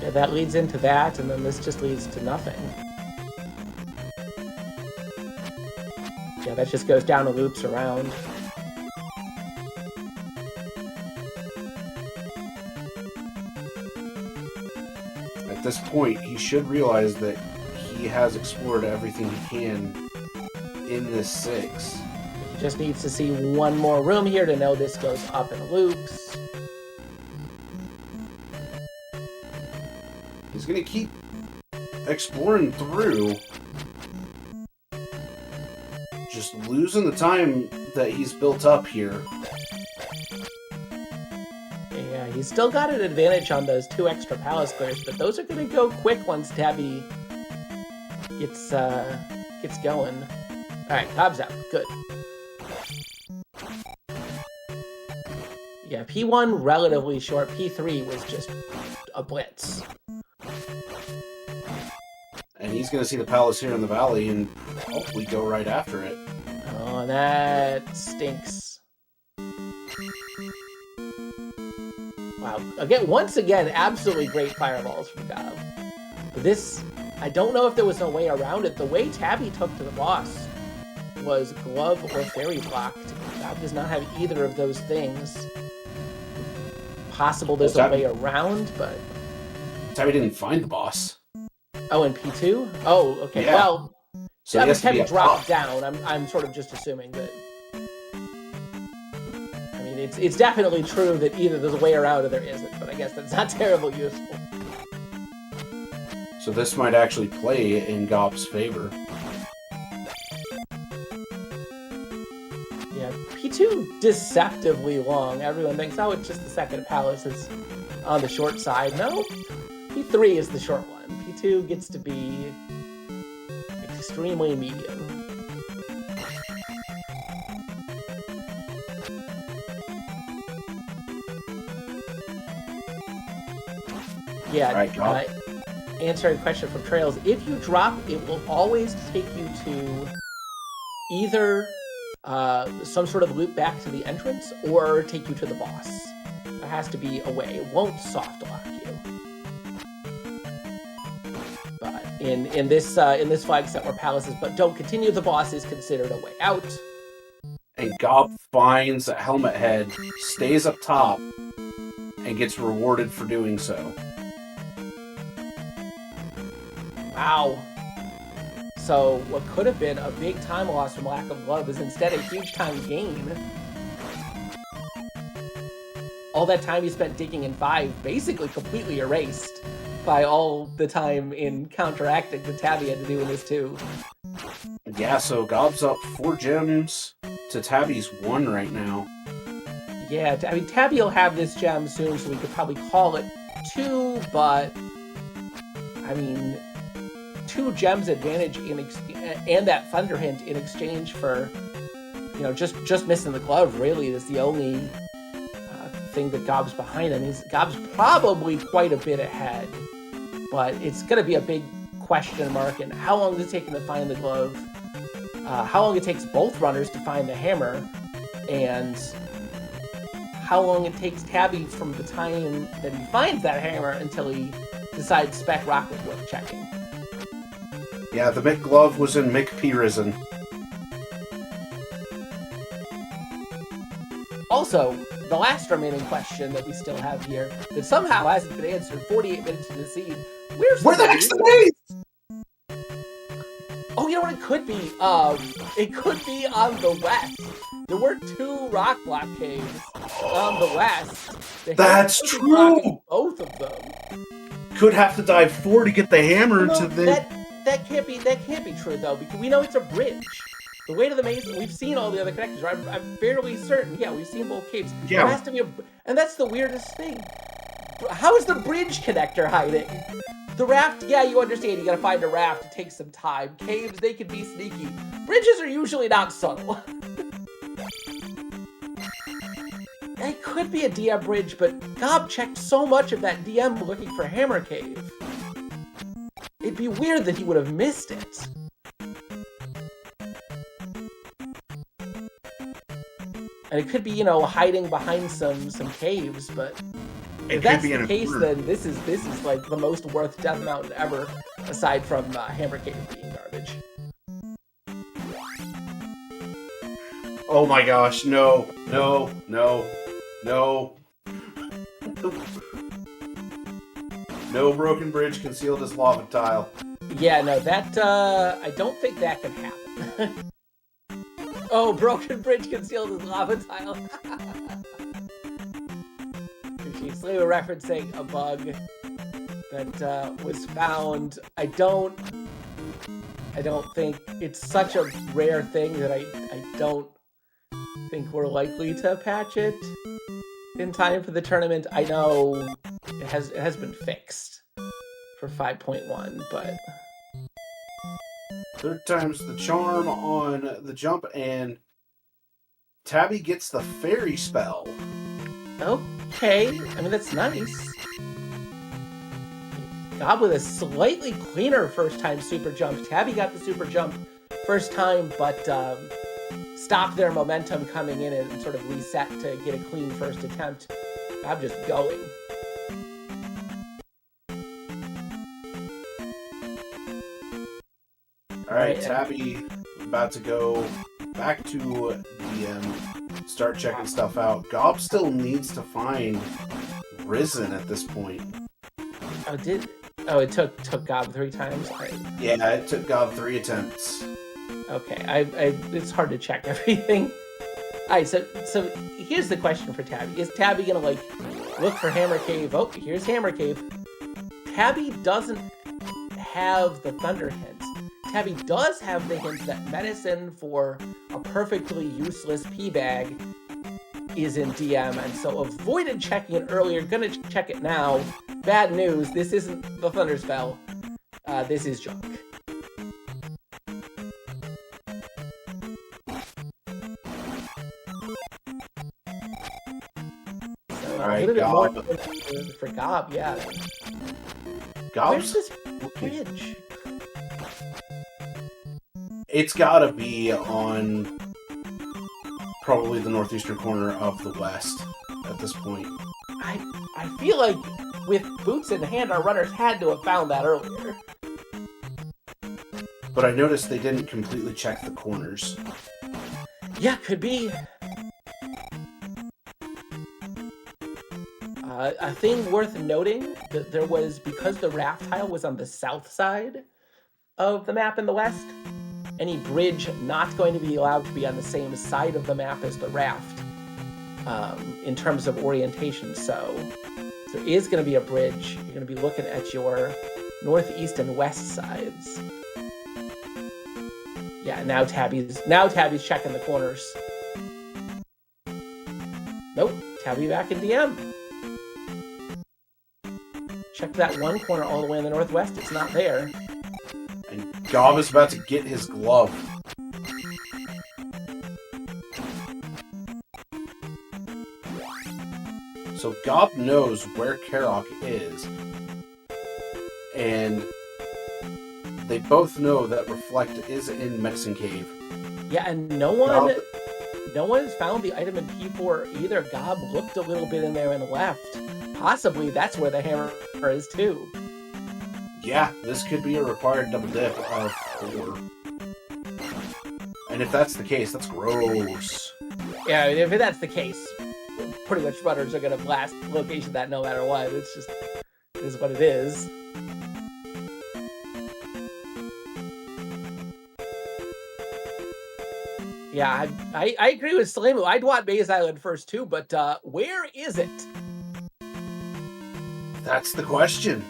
Yeah, that leads into that, and then this just leads to nothing. Yeah, that just goes down and loops around. At this point, he should realize that he has explored everything he can in this 6. He just needs to see one more room here to know this goes up and loops. He's going to keep exploring through, just losing the time that he's built up here. Yeah, he's still got an advantage on those 2 extra palace clears, but those are going to go quick once Tabby gets going. All right, Cobb's out. Good. Yeah, P1 relatively short. P3 was just a blitz. And he's going to see the palace here in the valley and hopefully go right after it. Oh, that stinks. Wow. Once again, absolutely great fireballs from Gob. This, I don't know if there was a way around it. The way Tabby took to the boss was glove or fairy blocked. Gob does not have either of those things. Possible there's a way around, but... Tabby didn't find the boss. Oh, in P2? Oh, okay. Yeah. Well, So Tabby he has to be up dropped top. down. I'm sort of just assuming that... I mean, it's definitely true that either there's a way around or there isn't, but I guess that's not terribly useful. So this might actually play in Gob's favor. Yeah, P2 deceptively long. Everyone thinks, oh, it's just the second palace is on the short side. No, P3 is the short one. P2 gets to be extremely medium. Yeah, Right, answering a question from Trails, if you drop, it will always take you to either some sort of loop back to the entrance or take you to the boss. There has to be a way. It won't soft lock you. But in this flag set where palaces but don't continue, the boss is considered a way out. And Gob finds a helmet head, stays up top, and gets rewarded for doing so. Wow. So what could have been a big time loss from lack of glove is instead a huge time gain. All that time he spent digging in 5 basically completely erased by all the time in counteracting that Tabby had to do in this 2. Yeah, so Gob's up 4 gems to Tabby's 1 right now. Yeah, I mean, Tabby will have this gem soon, so we could probably call it 2, but I mean, 2 gems advantage and that Thunder Hint in exchange for, you know, just missing the glove really is the only thing that Gob's behind. I mean, Gob's probably quite a bit ahead, but it's going to be a big question mark. And how long does it take him to find the glove? How long it takes both runners to find the hammer, and how long it takes Tabby from the time that he finds that hammer until he decides Spec Rock was worth checking. Yeah, the Mick glove was in Mick P Risen. Also, the last remaining question that we still have here that somehow hasn't been answered 48 minutes into the seed. Where the heck's the base? Oh, you know what it could be? It could be on the west. There were 2 rock block caves on the west. That's true! Both of them. Could have to dive 4 to get the hammer to the... That can't be true, though, because we know it's a bridge. The way to the maze, we've seen all the other connections, right? I'm fairly certain. Yeah, we've seen both caves. Yeah. There has to be and that's the weirdest thing. How is the bridge connector hiding? The raft, yeah, you understand. You gotta find a raft. It takes some time. Caves, they can be sneaky. Bridges are usually not subtle. It could be a DM bridge, but Gob checked so much of that DM looking for Hammer Cave. it'd be weird that he would have missed it. And it could be, hiding behind some caves, but if that's the case, then this is like the most worth Death Mountain ever, aside from Hammer Cave being garbage. Oh my gosh, no. No broken bridge concealed as lava tile. Yeah, no, that, I don't think that can happen. Oh, broken bridge concealed as lava tile. She's referencing a bug that was found. I don't think it's such a rare thing that I don't think we're likely to patch it in time for the tournament. I know it has been fixed for 5.1, but third time's the charm on the jump, and Tabby gets the fairy spell. Okay, I mean that's nice. Gob with a slightly cleaner first time super jump. Tabby got the super jump first time, but stopped their momentum coming in and sort of reset to get a clean first attempt. Gob just going. Alright, Tabby about to go back to DM, start checking stuff out. Gob still needs to find Risen at this point. It took Gob 3 times? Yeah, it took Gob 3 attempts. Okay, it's hard to check everything. Alright, so here's the question for Tabby. Is Tabby gonna, look for Hammer Cave? Oh, here's Hammer Cave. Tabby doesn't have the Thunder hint. Tabby does have the hint that medicine for a perfectly useless P-bag is in DM, and so avoided checking it earlier, gonna check it now. Bad news, this isn't the Thunder spell. This is junk. So all right, a little Gob. bit more for Gob, yeah. Gob's Where's this bridge? It's gotta be on probably the northeastern corner of the west at this point. I feel like with boots in hand, our runners had to have found that earlier. But I noticed they didn't completely check the corners. Yeah, could be. A thing worth noting that there was, because the raft tile was on the south side of the map in the west, any bridge not going to be allowed to be on the same side of the map as the raft in terms of orientation. So there is going to be a bridge. You're going to be looking at your northeast and west sides. Yeah, now Tabby's checking the corners. Nope, Tabby back in DM. Check that one corner all the way in the northwest. It's not there. And Gob is about to get his glove. So Gob knows where Karok is. And they both know that Reflect is in Medicine Cave. Yeah, and no one's found the item in P4 either. Gob looked a little bit in there and left. Possibly that's where the hammer is too. Yeah, this could be a required double dip of 4. And if that's the case, that's gross. Yeah, if that's the case, pretty much runners are going to blast location that no matter what. It is what it is. Yeah, I agree with Salemu. I'd want Maze Island first too, but where is it? That's the question.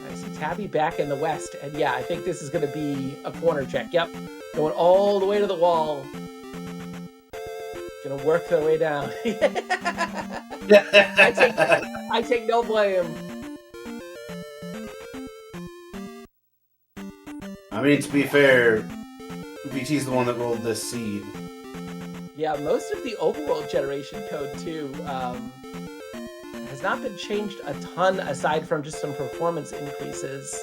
I see Tabby back in the west, and yeah, I think this is going to be a corner check. Yep, going all the way to the wall. Gonna work their way down. I take no blame. I mean, to be fair, VT's the one that rolled this seed. Yeah, most of the overworld generation code too has not been changed a ton aside from just some performance increases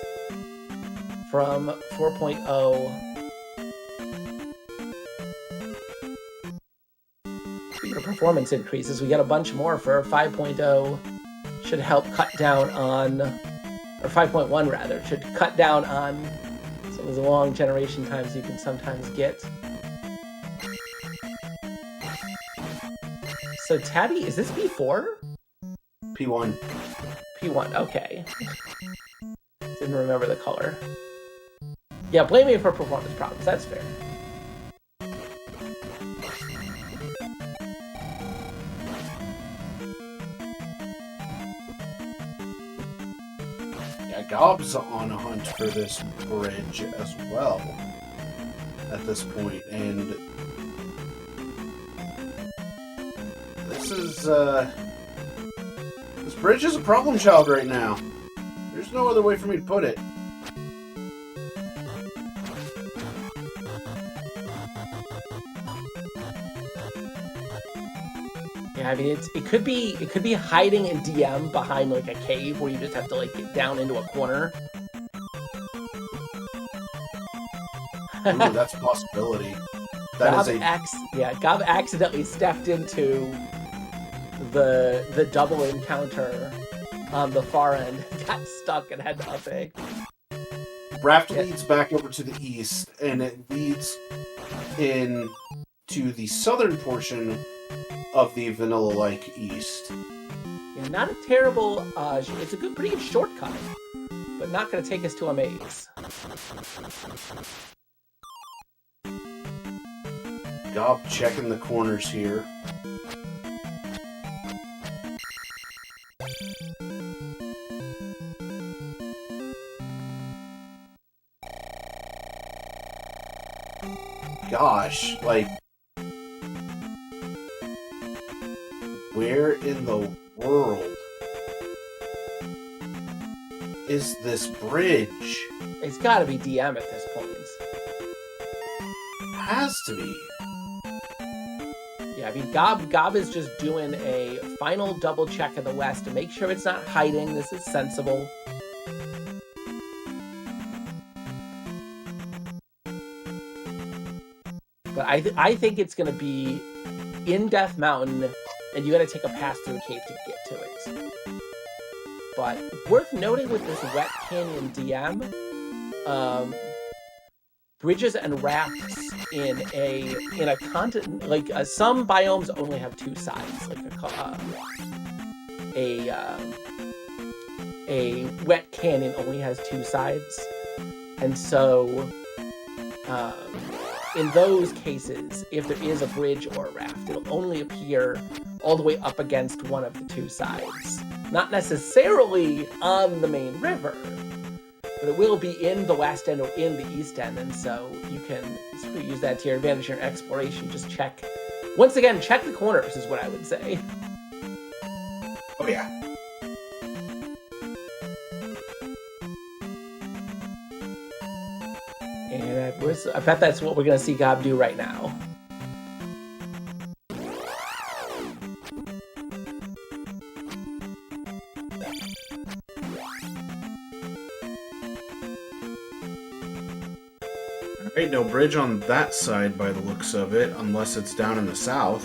from 4.0. Speaking of performance increases, we got a bunch more for 5.0. Should help cut down on, or 5.1 rather, should cut down on some of the long generation times you can sometimes get. So Tabby, is this P4? P1. P1, okay. Didn't remember the color. Yeah, blame me for performance problems, that's fair. Yeah, Gob's on a hunt for this bridge as well at this point, and this bridge is a problem child right now. There's no other way for me to put it. Yeah, I mean it could be hiding in DM behind like a cave where you just have to like get down into a corner. Ooh, that's a possibility. Gob accidentally stepped into the double encounter on the far end, got stuck and had to up A. Raft leads back over to the east, and it leads in to the southern portion of the vanilla-like east. Yeah, not a terrible. It's a pretty good shortcut, but not going to take us to a maze. Gob checking the corners here. Gosh, like, where in the world is this bridge? It's got to be DM at this point. Has to be. Yeah, I mean, Gob is just doing a final double check of the west to make sure it's not hiding. This is sensible. But I think it's going to be in Death Mountain, and you got to take a pass-through cave to get to it. But worth noting with this Wet Canyon DM, bridges and rafts in a continent, like some biomes only have two sides, like a Wet Canyon only has two sides, and so in those cases, if there is a bridge or a raft, it'll only appear all the way up against one of the two sides. Not necessarily on the main river, but it will be in the west end or in the east end, and so you can use that to your advantage in your exploration. Just check. Once again, check the corners is what I would say. Oh, yeah. And I bet that's what we're going to see Gob do right now. Ain't no bridge on that side by the looks of it, unless it's down in the south.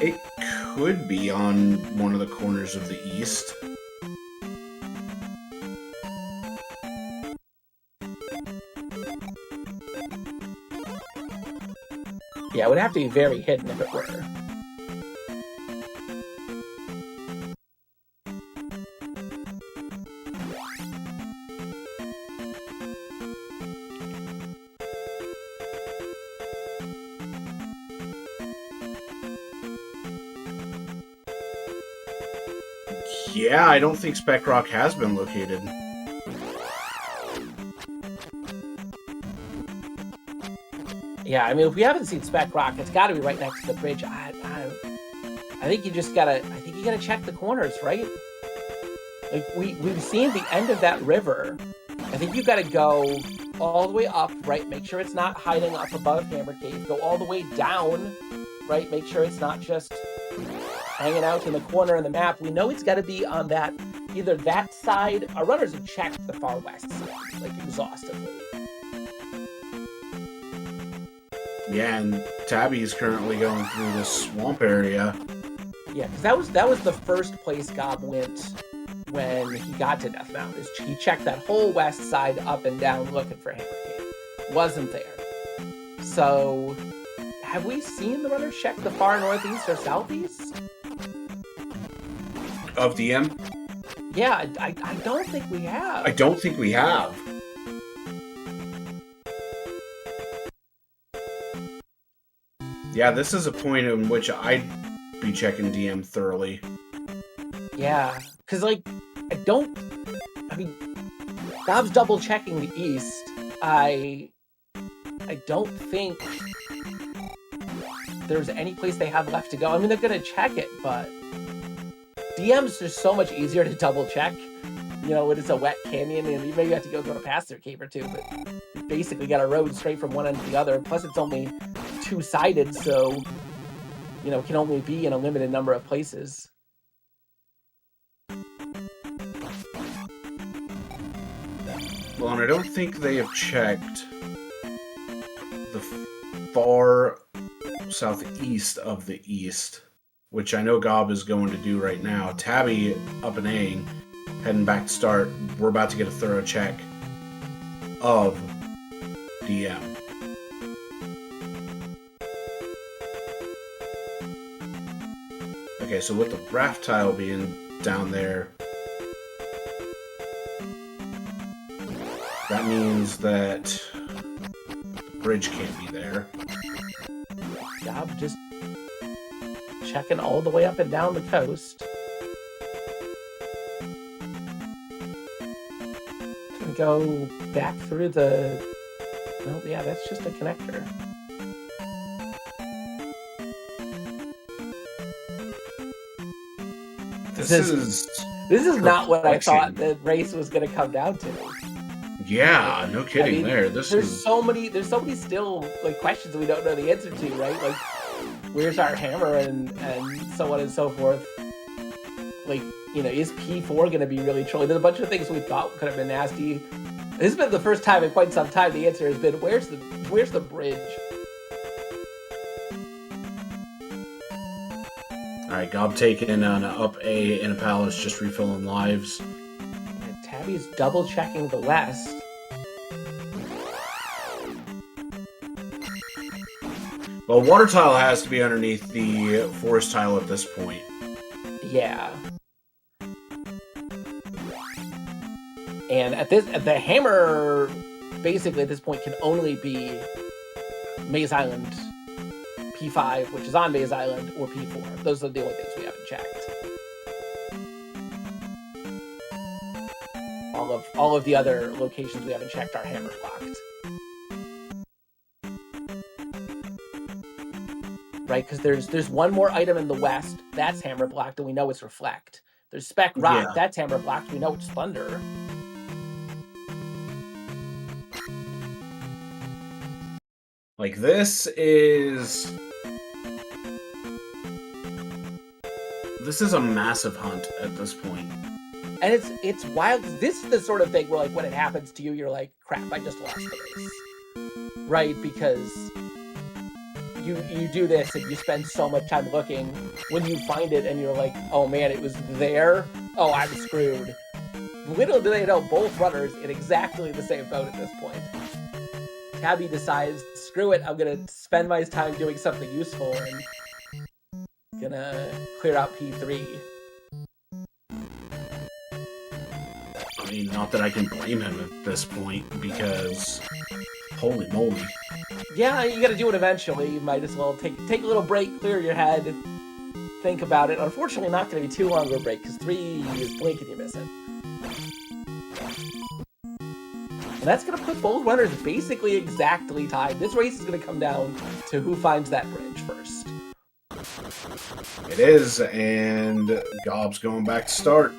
It could be on one of the corners of the east. Yeah, it would have to be very hidden if it were. Yeah, I don't think Spec Rock has been located. Yeah, I mean, if we haven't seen Spec Rock, it's got to be right next to the bridge. I think you just gotta. I think you gotta check the corners, right? Like we've seen the end of that river. I think you got to go all the way up, right? Make sure it's not hiding up above Hammer Cave. Go all the way down, right? Make sure it's not just hanging out in the corner of the map. We know it's got to be on that, either that side. Our runners have checked the far west side, like, exhaustively. Yeah, and Tabby is currently going through this swamp area. Yeah, because that was the first place Gob went when he got to Death Mountain. Is he checked that whole west side up and down looking for Hammer Cave. Wasn't there. So, have we seen the runners check the far northeast or southeast? Of DM? Yeah, I don't think we have. I don't think we have. Yeah, this is a point in which I'd be checking DM thoroughly. Yeah, because, like, Gob's double checking the east. I don't think there's any place they have left to go. I mean, they're going to check it, but DM's just so much easier to double check. You know, when it's a wet canyon, and you maybe have to go past their cave or two, but you basically got a road straight from one end to the other. Plus, it's only two-sided, so, you know, it can only be in a limited number of places. Well, and I don't think they have checked the far southeast of the east, which I know Gob is going to do right now. Tabby up and A-ing, heading back to start. We're about to get a thorough check of DM. Okay, so with the raft tile being down there, that means that the bridge can't be there. Gob just checking all the way up and down the coast. Gonna go back through the... Oh, yeah, that's just a connector. This is not what I thought the race was going to come down to. Yeah, no kidding. I mean, there. There's so many still, like, questions we don't know the answer to, right? Like, where's our hammer and so on and so forth. Like, you know, is P4 going to be really trolling? There's a bunch of things we thought could have been nasty. This has been the first time in quite some time the answer has been, where's the bridge? Alright, Gob taking on up A in a palace, just refilling lives. And Tabby's double checking the west. Well, water tile has to be underneath the forest tile at this point. Yeah. And the hammer, basically at this point, can only be Maze Island P5, which is on Maze Island, or P4. Those are the only things we haven't checked. All of the other locations we haven't checked are hammer blocked. Right, because there's one more item in the west that's hammer blocked, and we know it's Reflect. There's Spec Rock, that's hammer blocked. We know it's Thunder. Like, this is a massive hunt at this point. And it's wild. This is the sort of thing where, like, when it happens to you, you're like, crap, I just lost the race. Right? Because you do this and you spend so much time looking. When you find it and you're like, oh man, it was there. Oh, I'm screwed. Little do they know, both runners in exactly the same boat at this point. Tabby decides, screw it, I'm gonna spend my time doing something useful and gonna clear out P3. I mean, not that I can blame him at this point, because holy moly. Yeah, you gotta do it eventually. You might as well take a little break, clear your head, think about it. Unfortunately, not gonna be too long of a break, because 3 is blink and you miss it. And that's going to put both runners basically exactly tied. This race is going to come down to who finds that bridge first. It is, and Gob's going back to start.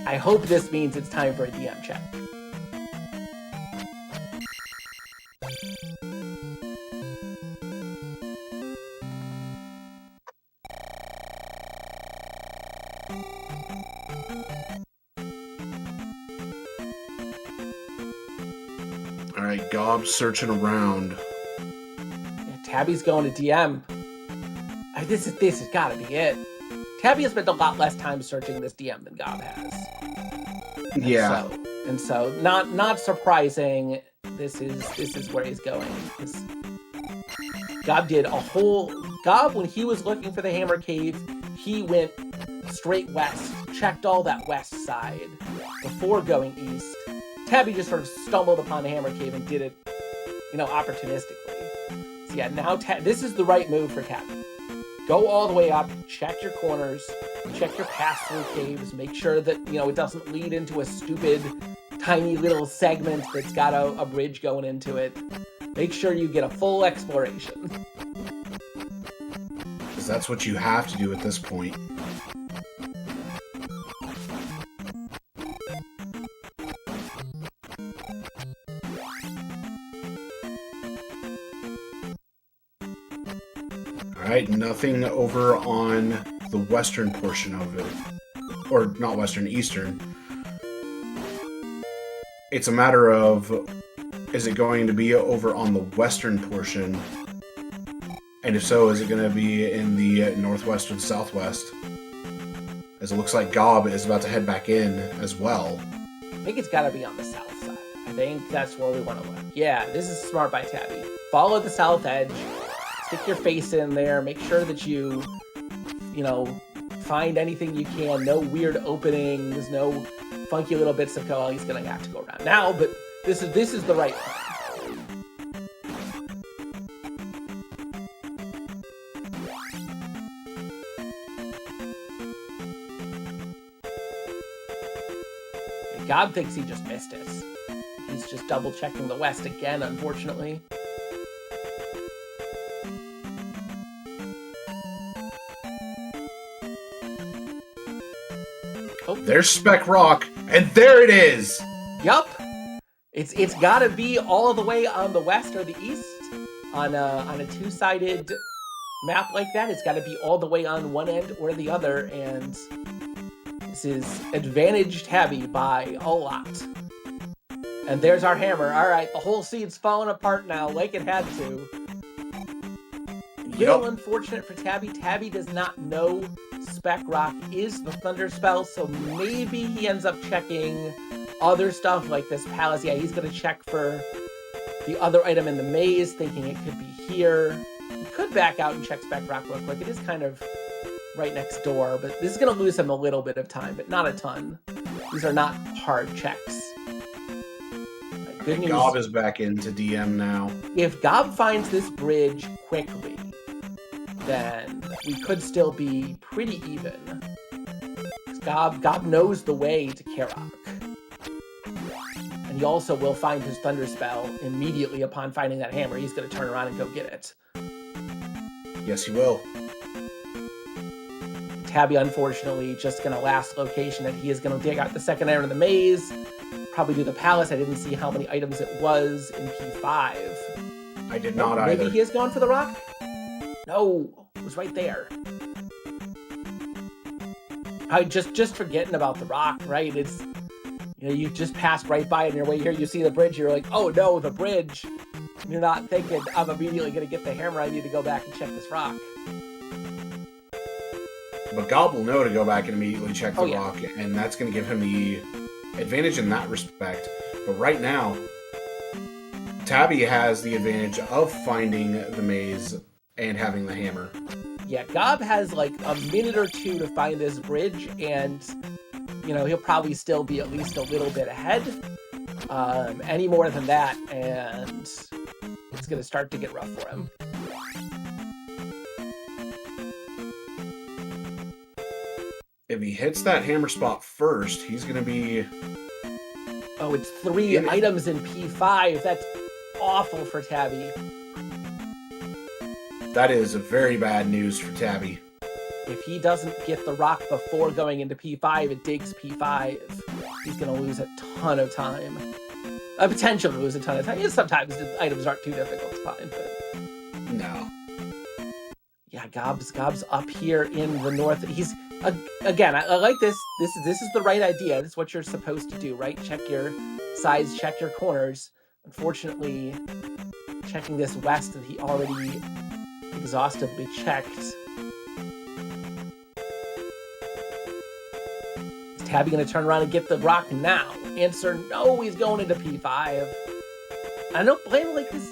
I hope this means it's time for a DM check. Gob's searching around. Yeah, Tabby's going to DM. This has got to be it. Tabby has spent a lot less time searching this DM than Gob has. And so not surprising. This is where he's going. Gob did a whole... Gob, when he was looking for the Hammer Cave, he went straight west, checked all that west side before going east. Tabby just sort of stumbled upon the Hammer Cave and did it, opportunistically. So yeah, now this is the right move for Tabby. Go all the way up, check your corners, check your pass-through caves, make sure that, it doesn't lead into a stupid, tiny little segment that's got a bridge going into it. Make sure you get a full exploration. Because that's what you have to do at this point. Alright, nothing over on the western portion of it. Or not western, eastern. It's a matter of, is it going to be over on the western portion? And if so, is it going to be in the northwest or southwest? As it looks like Gob is about to head back in as well. I think it's got to be on the south side. I think that's where we want to look. Yeah, this is smart by Tabby. Follow the south edge. Stick your face in there. Make sure that you, find anything you can. No weird openings. No funky little bits of code. He's going to have to go around now, but this is the right plan. Gob thinks he just missed it. He's just double checking the west again, unfortunately. Oh, there's Spec Rock, and there it is! Yup! It's gotta be all the way on the west or the east. On a two-sided map like that, it's gotta be all the way on one end or the other, and this is advantaged Tabby by a lot. And there's our hammer. Alright, the whole seed's falling apart now, like it had to. A little unfortunate for Tabby. Tabby does not know Spec Rock is the Thunder Spell, so maybe he ends up checking other stuff like this palace. Yeah, he's going to check for the other item in the maze, thinking it could be here. He could back out and check Spec Rock real quick. It is kind of right next door, but this is going to lose him a little bit of time, but not a ton. These are not hard checks. Right, good news. Gob is back into DM now. If Gob finds this bridge quickly, then we could still be pretty even. Gob knows the way to Karok. And he also will find his Thunder Spell immediately upon finding that hammer. He's going to turn around and go get it. Yes, he will. Tabby, unfortunately, just going to last location that he is going to dig out the second item in the maze. Probably do the palace. I didn't see how many items it was in P5. I did not either. Maybe he is going for the rock? No, it was right there. I just forgetting about the rock, right? It's, you just passed right by it on your way here. You see the bridge. You're like, oh no, the bridge. You're not thinking, I'm immediately going to get the hammer. I need to go back and check this rock. But Gob will know to go back and immediately check the rock, and that's going to give him the advantage in that respect. But right now, Tabby has the advantage of finding the maze and having the hammer. Yeah, Gob has like a minute or two to find this bridge, and he'll probably still be at least a little bit ahead. Any more than that, and it's going to start to get rough for him. If he hits that hammer spot first, he's going to be... Oh, it's 3 items in P5. That's awful for Tabby. That is very bad news for Tabby. If he doesn't get the rock before going into P5, it digs P5. He's going to lose a ton of time. Potentially lose a ton of time. Sometimes the items aren't too difficult to find, but... No. Yeah, Gob's up here in the north. He's... Again, I like this. This is the right idea. This is what you're supposed to do, right? Check your sides, check your corners. Unfortunately, checking this west that he already exhaustively checked. Is Tabby going to turn around and get the rock now? Answer, no, he's going into P5. I don't blame him, like, because,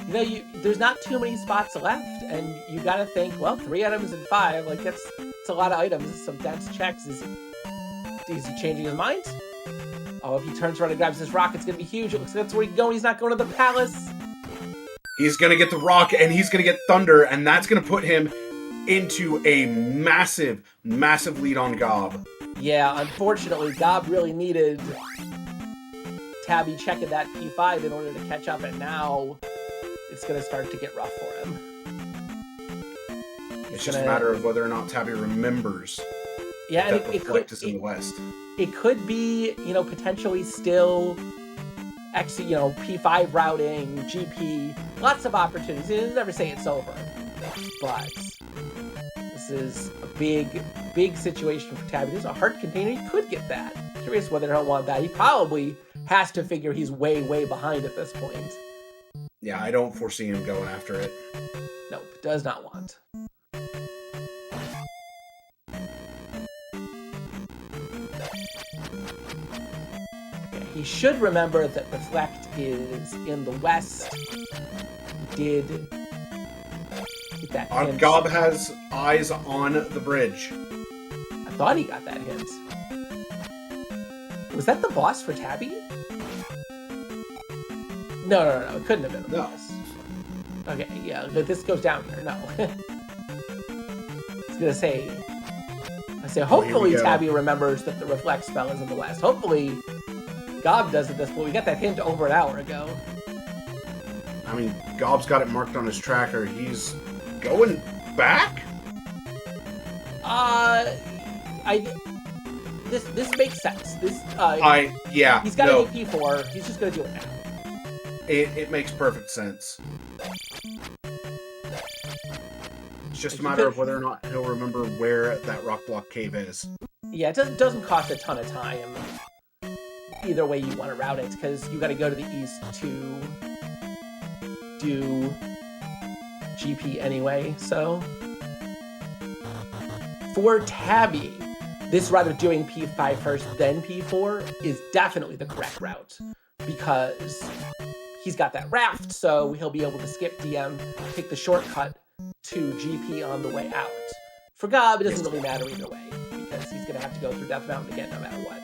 you know, there's not too many spots left, and you got to think, well, 3 items in 5, like, that's a lot of items, some dense checks. Is he changing his mind? Oh, if he turns around and grabs this rock, it's going to be huge. It looks like that's where he's going. He's not going to the palace. He's going to get the rock, and he's going to get thunder, and that's going to put him into a massive, massive lead on Gob. Yeah, unfortunately, Gob really needed Tabby checking that P5 in order to catch up, and now it's going to start to get rough for him. It's just a matter of whether or not Tabby remembers that Reflect is in the west. It could be, you know, potentially still P5 routing, GP, lots of opportunities. You never say it's over, but this is a big, big situation for Tabby. There's a heart container. He could get that. Curious whether he'll want that. He probably has to figure he's way, way behind at this point. Yeah, I don't foresee him going after it. Nope, does not want. He should remember that Reflect is in the west. He did get that hint. Gob has eyes on the bridge. I thought he got that hint. Was that the boss for Tabby? No. It couldn't have been the boss. Okay, yeah, but this goes down here. No. I was gonna say. Hopefully Tabby remembers that the Reflect spell is in the west. Hopefully Gob does at this point. We got that hint over an hour ago. I mean, Gob's got it marked on his tracker. He's going back? This makes sense. Yeah. He's got an AP4. He's just gonna do it now. It makes perfect sense. It's just a matter of whether or not he'll remember where that rock block cave is. Yeah, it doesn't cost a ton of time. Either way you want to route it, because you got to go to the east to do GP anyway. So for Tabby, this route of doing P5 first, then P4 is definitely the correct route, because he's got that raft, so he'll be able to skip DM, take the shortcut to GP on the way out. For Gob, it doesn't really matter either way, because he's going to have to go through Death Mountain again no matter what.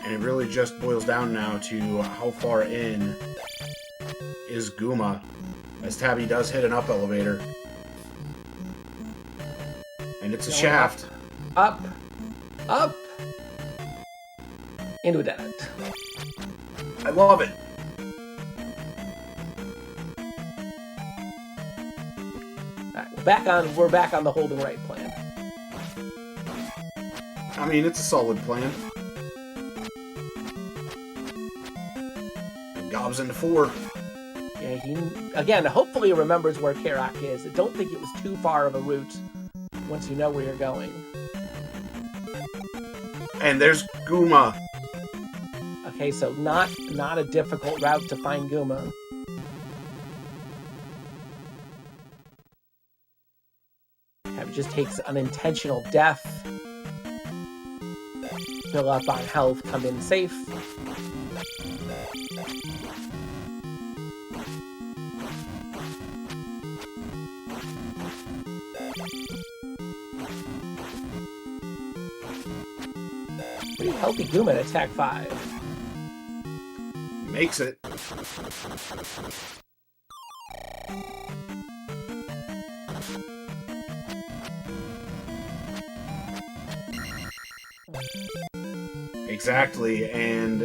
And it really just boils down now to how far in is Guma, as Tabby does hit an up elevator. And it's a shaft. Up. Into a dead end. I love it. Alright, we're back on the holding right plan. I mean, it's a solid plan. Gob's into 4. Yeah, he, again, hopefully remembers where Karak is. I don't think it was too far of a route once you know where you're going. And there's Guma. Okay, so not a difficult route to find Guma. It just takes unintentional death. Fill up on health, come in safe. Pretty healthy Guma at attack 5. Makes it. Exactly, and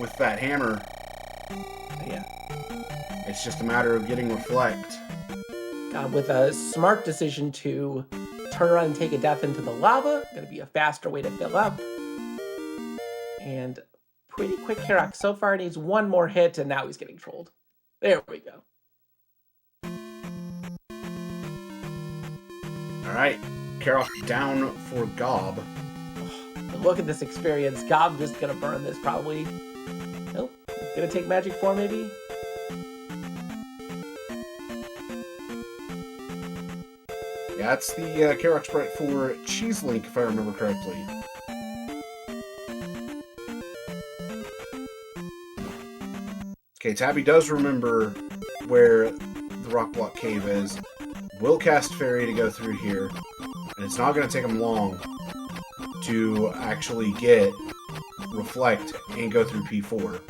with that hammer, Yeah. it's just a matter of getting Reflect. With a smart decision to turn around and take a death into the lava, gonna be a faster way to fill up. And pretty quick Karak so far needs one more hit, and now he's getting trolled. There we go. All right, Karok down for Gob. Look at this experience. Gob just gonna burn this probably. Nope. Gonna take Magic 4 maybe? Yeah, that's the Karok sprite for Cheese Link, if I remember correctly. Okay, Tabby does remember where the Rock Block Cave is. Will cast Fairy to go through here, and it's not going to take him long to actually get Reflect and go through P4.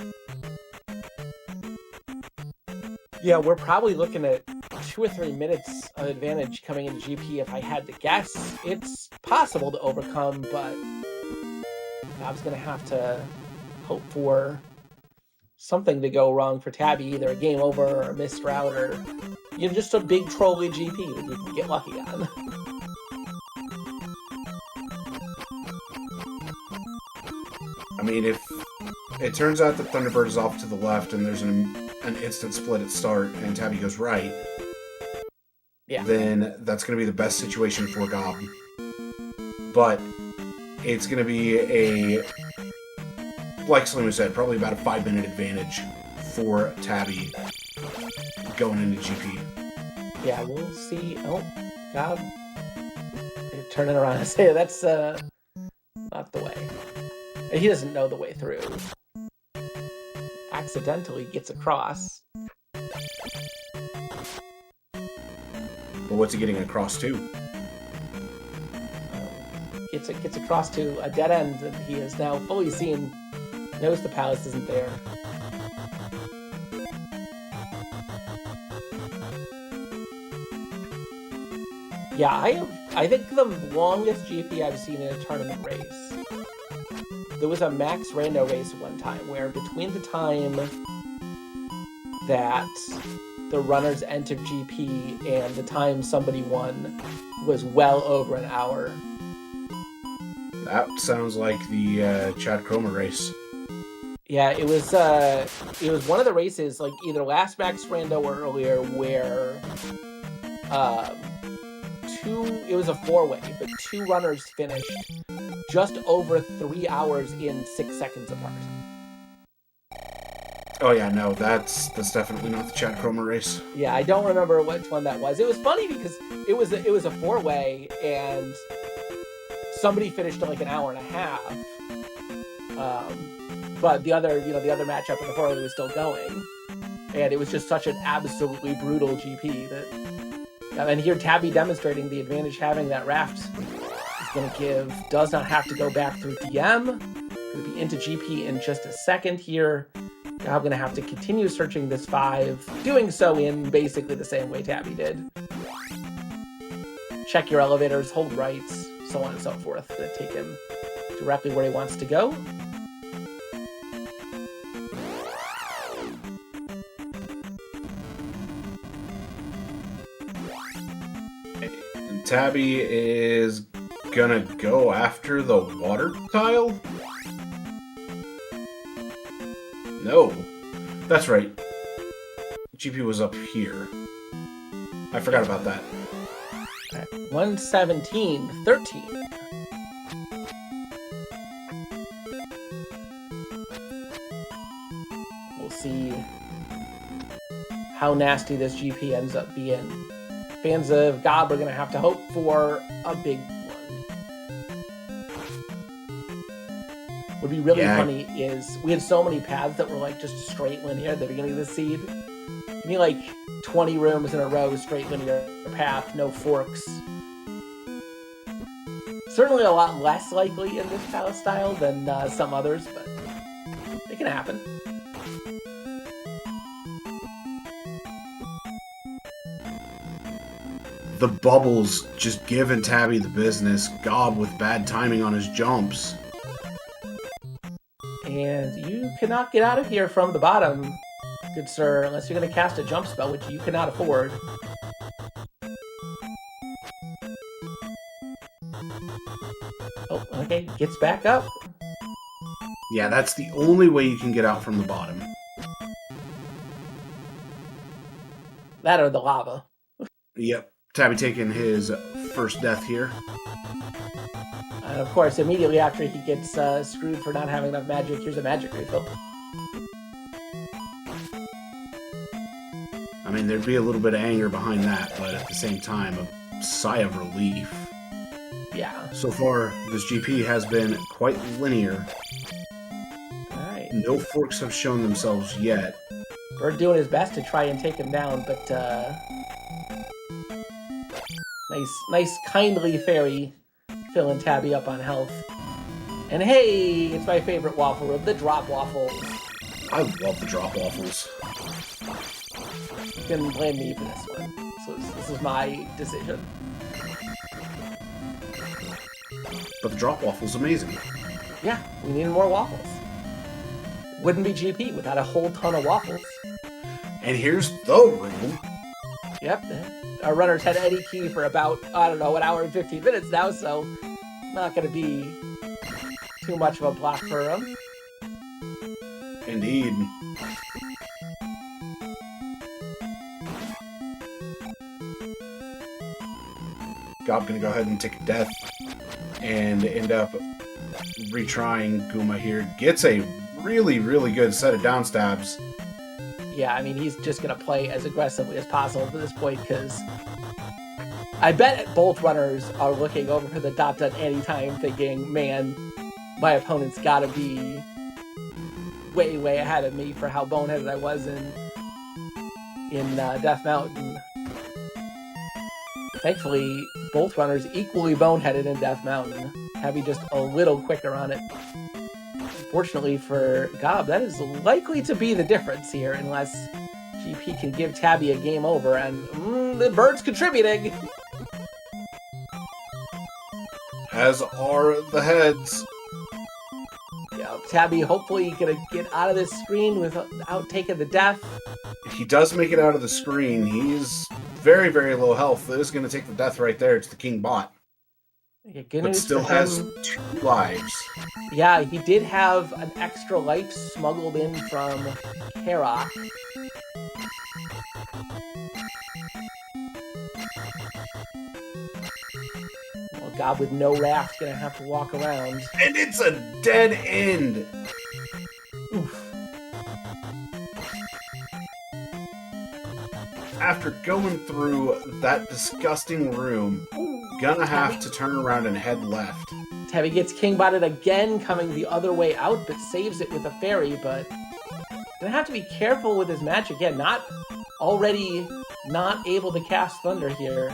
Yeah, we're probably looking at 2 or 3 minutes of advantage coming into GP if I had to guess. It's possible to overcome, but Bob's going to have to hope for something to go wrong for Tabby, either a game over or a missed route or just a big trolly GP that you can get lucky on. I mean, if it turns out that Thunderbird is off to the left and there's an instant split at start and Tabby goes right, then that's going to be the best situation for Gob. But it's going to be like Slimu said, probably about a 5-minute advantage for Tabby going into GP. Yeah, we'll see. Oh, God. Turning around and say that's not the way. He doesn't know the way through. Accidentally gets across. But what's he getting across to? Gets across to a dead end that he is now fully seen. Knows the palace isn't there. Yeah, I think the longest GP I've seen in a tournament race. There was a max rando race one time where between the time that the runners entered GP and the time somebody won was well over an hour. That sounds like the Chad Chroma race. Yeah, it was one of the races, like either last max rando or earlier, where it was a 4-way, but 2 runners finished just over 3 hours in 6 seconds apart. Oh yeah, no, that's definitely not the Chad Chroma race. Yeah, I don't remember which one that was. It was funny because it was a 4-way and somebody finished in like an hour and a half. But the other matchup in the 4-way was still going, and it was just such an absolutely brutal GP that. And here Tabby demonstrating the advantage having that raft is going to give. Does not have to go back through DM. Going to be into GP in just a second here. Now I'm going to have to continue searching this 5, doing so in basically the same way Tabby did. Check your elevators, hold rights, so on and so forth to take him directly where he wants to go. And Tabby is gonna go after the water tile? No. That's right. GP was up here. I forgot about that. 117-13. We'll see how nasty this GP ends up being. Fans of Gob are going to have to hope for a big one. Would be really funny is we had so many paths that were like just straight linear at the beginning of the seed. You need like 20 rooms in a row, straight linear path, no forks. Certainly a lot less likely in this palace style than some others, but it can happen. The bubbles just giving Tabby the business. Gob with bad timing on his jumps. And you cannot get out of here from the bottom, good sir, unless you're going to cast a jump spell, which you cannot afford. Oh, okay, gets back up. Yeah, that's the only way you can get out from the bottom. That or the lava. Yep. Tabby taking his first death here. And of course, immediately after he gets screwed for not having enough magic, here's a magic refill. I mean, there'd be a little bit of anger behind that, but at the same time, a sigh of relief. Yeah. So far, this GP has been quite linear. Alright. No forks have shown themselves yet. Bird doing his best to try and take him down, but nice kindly fairy filling Tabby up on health. And hey, it's my favorite waffle room, the drop waffles. I love the drop waffles. You can blame me for this one. So this is my decision. But the drop waffle's amazing. Yeah, we need more waffles. Wouldn't be GP without a whole ton of waffles. And here's the room. Yep, our runners had Eddie Key for about, I don't know, an hour and 15 minutes now, so not going to be too much of a block for him. Indeed. Gob gonna go ahead and take a death and end up retrying Guma here. Gets a really, really good set of down stabs. Yeah, I mean, he's just going to play as aggressively as possible at this point, because I bet both runners are looking over for the dot anytime thinking, man, my opponent's got to be way, way ahead of me for how boneheaded I was in Death Mountain. Thankfully, both runners equally boneheaded in Death Mountain. Tabby just a little quicker on it. Fortunately for Gob, that is likely to be the difference here, unless GP can give Tabby a game over, and the bird's contributing. As are the heads. Yeah, Tabby hopefully gonna get out of this screen without taking the death. He does make it out of the screen. He's very, very low health. It is going to take the death right there. It's the King Bot. Yeah, good But news still for has him. 2 lives. Yeah, he did have an extra life smuggled in from Karok. Well, Gob with no raft gonna have to walk around. And it's a dead end. Oof. After going through that disgusting room, gonna have to turn around and head left. Tabby gets King-botted again, coming the other way out, but saves it with a fairy, but gonna have to be careful with his magic. Yeah, already not able to cast Thunder here.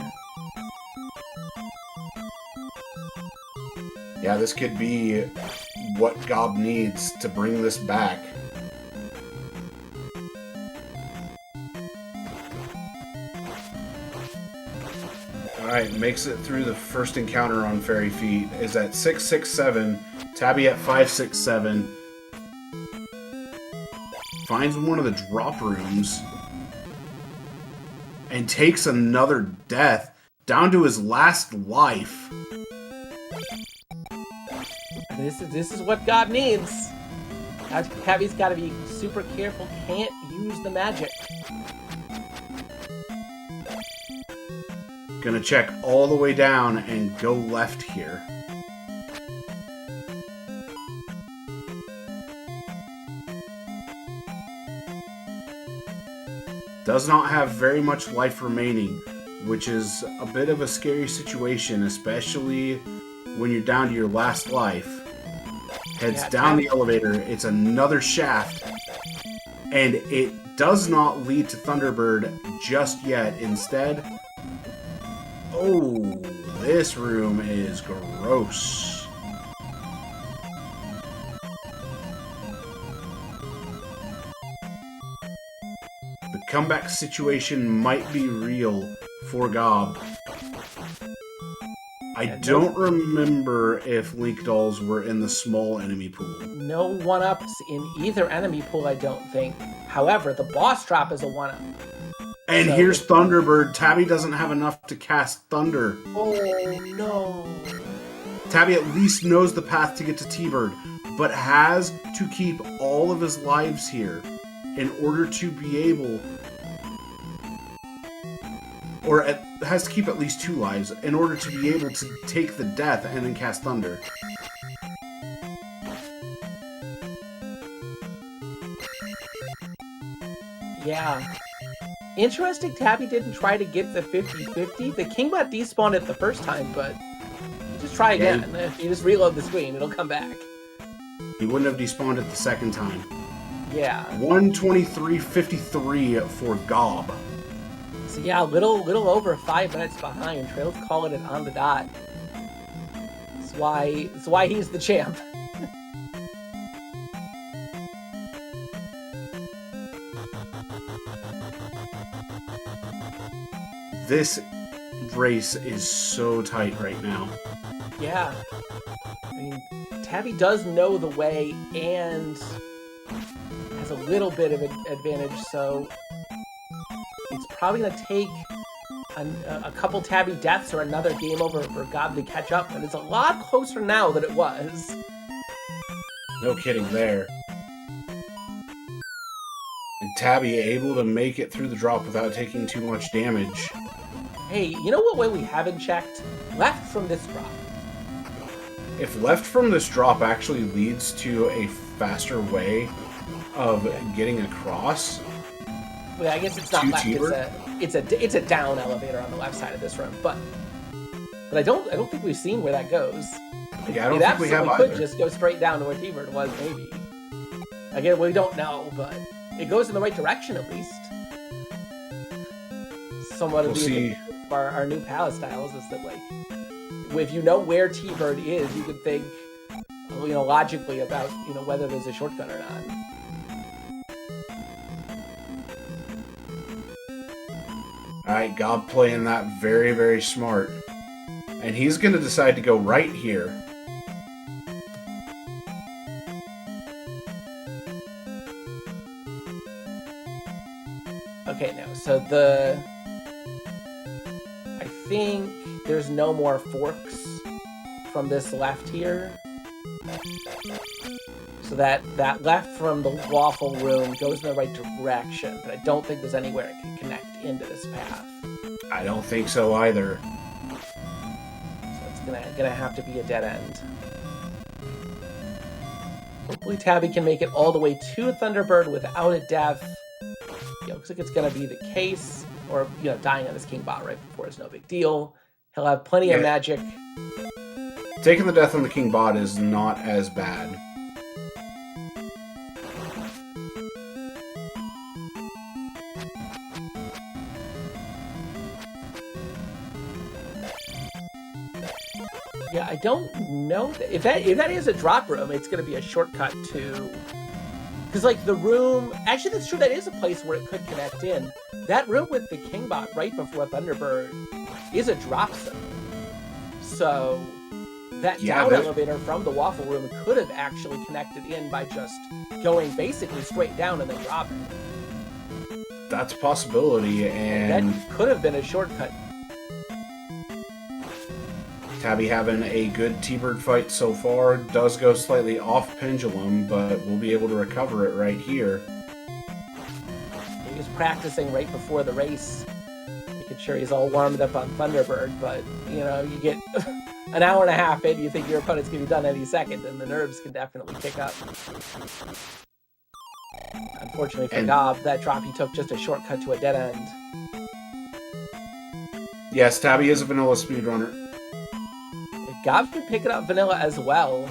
Yeah, this could be what Gob needs to bring this back. Alright, makes it through the first encounter on Fairy Feet. Is at 667. Tabby at 567. Finds one of the drop rooms. And takes another death. Down to his last life. This is what God needs. Tabby's got to be super careful. Can't use the magic. Gonna check all the way down and go left here. Does not have very much life remaining, which is a bit of a scary situation, especially when you're down to your last life. Heads down the elevator, it's another shaft, and it does not lead to Thunderbird just yet. Instead, oh, this room is gross. The comeback situation might be real for Gob. I don't remember if Link Dolls were in the small enemy pool. No one-ups in either enemy pool, I don't think. However, the boss drop is a one-up. And So here's Thunderbird. Tabby doesn't have enough to cast Thunder. Oh, no. Tabby at least knows the path to get to T-Bird, but has to keep all of his lives here in order to be able... Or has to keep at least 2 lives in order to be able to take the death and then cast Thunder. Yeah. Interesting Tabby didn't try to get the 50-50. The Kingbot despawned it the first time, but you just try again. If you just reload the screen, it'll come back. He wouldn't have despawned it the second time. Yeah. 123.53 for Gob. So yeah, little over 5 minutes behind. Trail's calling it on the dot. That's why he's the champ. This race is so tight right now. Yeah. I mean, Tabby does know the way and has a little bit of an advantage, so it's probably going to take a couple Tabby deaths or another game over for Gob to catch up, and it's a lot closer now than it was. No kidding there. And Tabby able to make it through the drop without taking too much damage. Hey, you know what way we haven't checked? Left from this drop. If left from this drop actually leads to a faster way of getting across... Well, I guess it's not left. It's a down elevator on the left side of this room, but I don't think we've seen where that goes. Yeah, I don't think we have either. It could just go straight down to where T-Bird was, maybe. Again, we don't know, but it goes in the right direction at least. Somewhat of our new palette styles is that, like, if you know where T-Bird is, you could think, logically about, whether there's a shortcut or not. Alright, Gob playing that very, very smart. And he's going to decide to go right here. Okay, no, so I think there's no more forks from this left here. So that left from the waffle room goes in the right direction, but I don't think there's anywhere it can connect into this path. I don't think so either. So it's gonna have to be a dead end. Hopefully Tabby can make it all the way to Thunderbird without a death. Looks like it's gonna be the case, or dying on this Kingbot right before is no big deal. He'll have plenty of magic. Taking the death on the Kingbot is not as bad. Yeah, I don't know if that is a drop room, it's going to be a shortcut to, because like the room. Actually, that's true. That is a place where it could connect in. That room with the Kingbot right before Thunderbird is a drop zone. So that down elevator from the waffle room could have actually connected in by just going basically straight down and then dropping. That's a possibility, and that could have been a shortcut. Tabby having a good T-Bird fight so far. Does go slightly off pendulum, but we'll be able to recover it right here. He was practicing right before the race, making sure he's all warmed up on Thunderbird, but, you get an hour and a half in, you think your opponent's going to be done any second, and the nerves can definitely kick up. Unfortunately for Gob, that drop he took just a shortcut to a dead end. Yes, Tabby is a vanilla speedrunner. Gob can pick it up vanilla as well,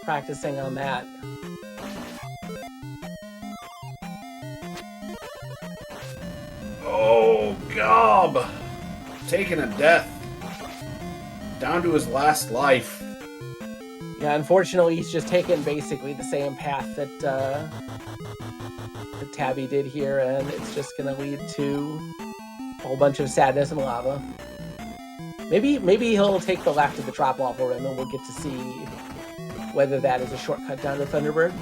practicing on that. Oh, Gob! Taking a death. Down to his last life. Yeah, unfortunately, he's just taken basically the same path that Tabby did here, and it's just going to lead to a whole bunch of sadness and lava. Maybe he'll take the left of the drop waffle room, and we'll get to see whether that is a shortcut down to Thunderbird.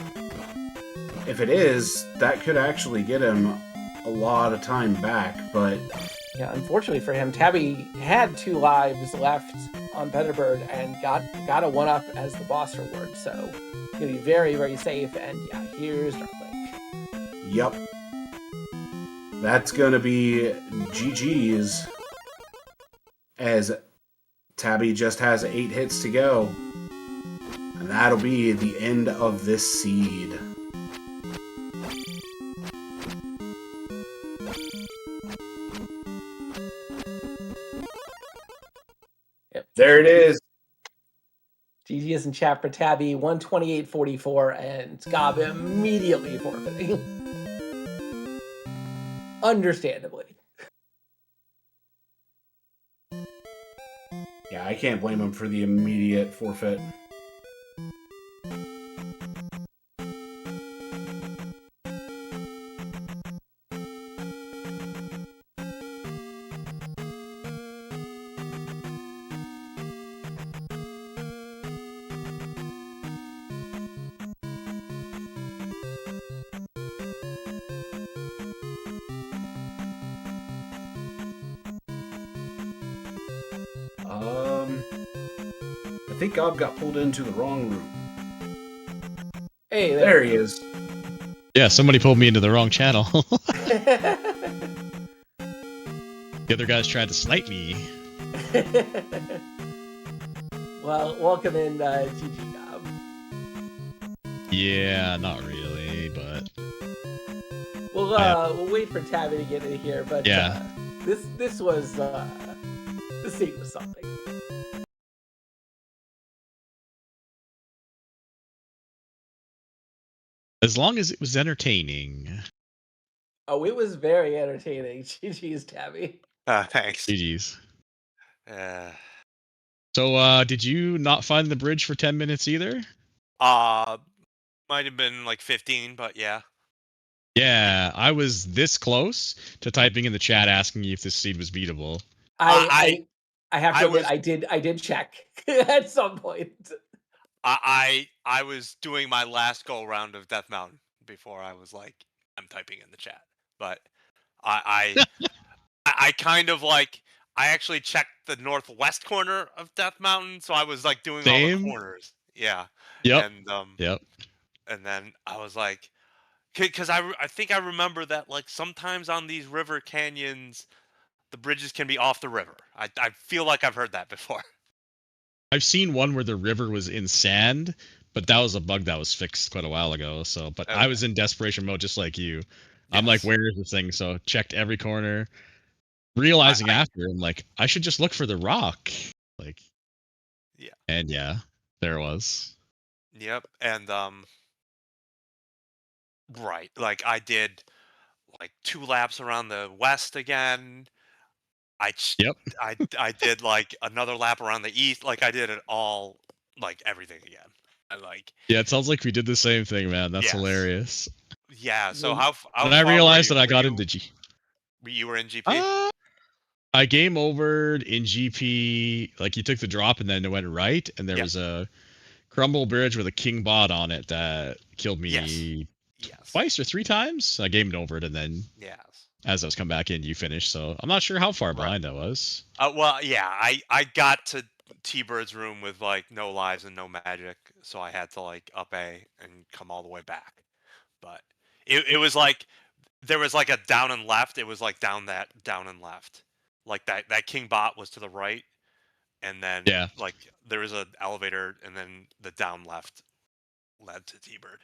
If it is, that could actually get him a lot of time back, but... Yeah, unfortunately for him, Tabby had 2 lives left on Thunderbird and got a 1-up as the boss reward, so he's going to be very, very safe, and yeah, here's Darklink. Yep. That's going to be GG's. as Tabby just has 8 hits to go. And that'll be the end of this seed. Yep. There it is. GG is in chat for Tabby, 128.44, and Gob immediately forfeiting. Understandably. Yeah, I can't blame him for the immediate forfeit. I think Gob got pulled into the wrong room. Hey, There he is. Yeah, somebody pulled me into the wrong channel. The other guys tried to snipe me. Well, welcome in, GG Gob. Yeah, not really, but We'll wait for Tabby to get in here, but yeah. This scene was something. As long as it was entertaining. Oh, it was very entertaining. GG's, Tabby. Thanks. GG's. So, did you not find the bridge for 10 minutes either? Might have been like 15, but yeah. Yeah, I was this close to typing in the chat asking you if this seed was beatable. I have to admit, I did check at some point. I was doing my last go round of Death Mountain before I was like, I'm typing in the chat. But I kind of like, I actually checked the northwest corner of Death Mountain, so I was like doing all the corners. Yeah. Yep. And and then I was like, because I think I remember that like sometimes on these river canyons, the bridges can be off the river. I feel like I've heard that before. I've seen one where the river was in sand, but that was a bug that was fixed quite a while ago. So, but I was in desperation mode just like you. Yes. I'm like, where is this thing? So checked every corner, realizing after, I'm like, I should just look for the rock. Like, yeah. And yeah, there it was. Yep. And right. Like I did like 2 laps around the west again. I did like another lap around the east. Like I did it all, like everything again. Yeah, it sounds like we did the same thing, man. That's hilarious. Yeah. So how and I realized that I got into G. You were in GP. I game overed in GP. Like you took the drop and then it went right, and there was a crumble bridge with a king bot on it that killed me twice or 3 times. I gamed over it, and then as I was coming back in, you finished. So I'm not sure how far behind I was. Well, yeah, I got to T-Bird's room with like no lives and no magic, so I had to like up A and come all the way back. But it was like there was like a down and left. It was like down and left. Like that king bot was to the right, and then like there was an elevator, and then the down left led to T-Bird.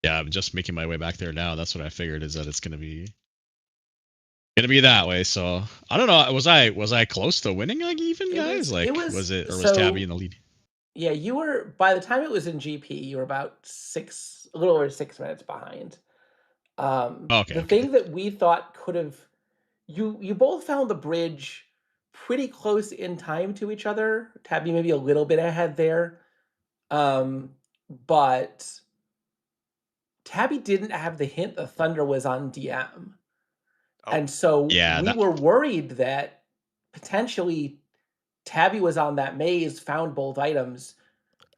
Yeah, I'm just making my way back there now. That's what I figured, is that it's gonna be that way. So I don't know. Was I close to winning, like even guys? Was Tabby in the lead? Yeah, you were, by the time it was in GP, you were about a little over 6 minutes behind. The thing that we thought could have, you both found the bridge pretty close in time to each other. Tabby maybe a little bit ahead there. But Tabby didn't have the hint the thunder was on DM. And so we were worried that potentially Tabby was on that maze, found both items,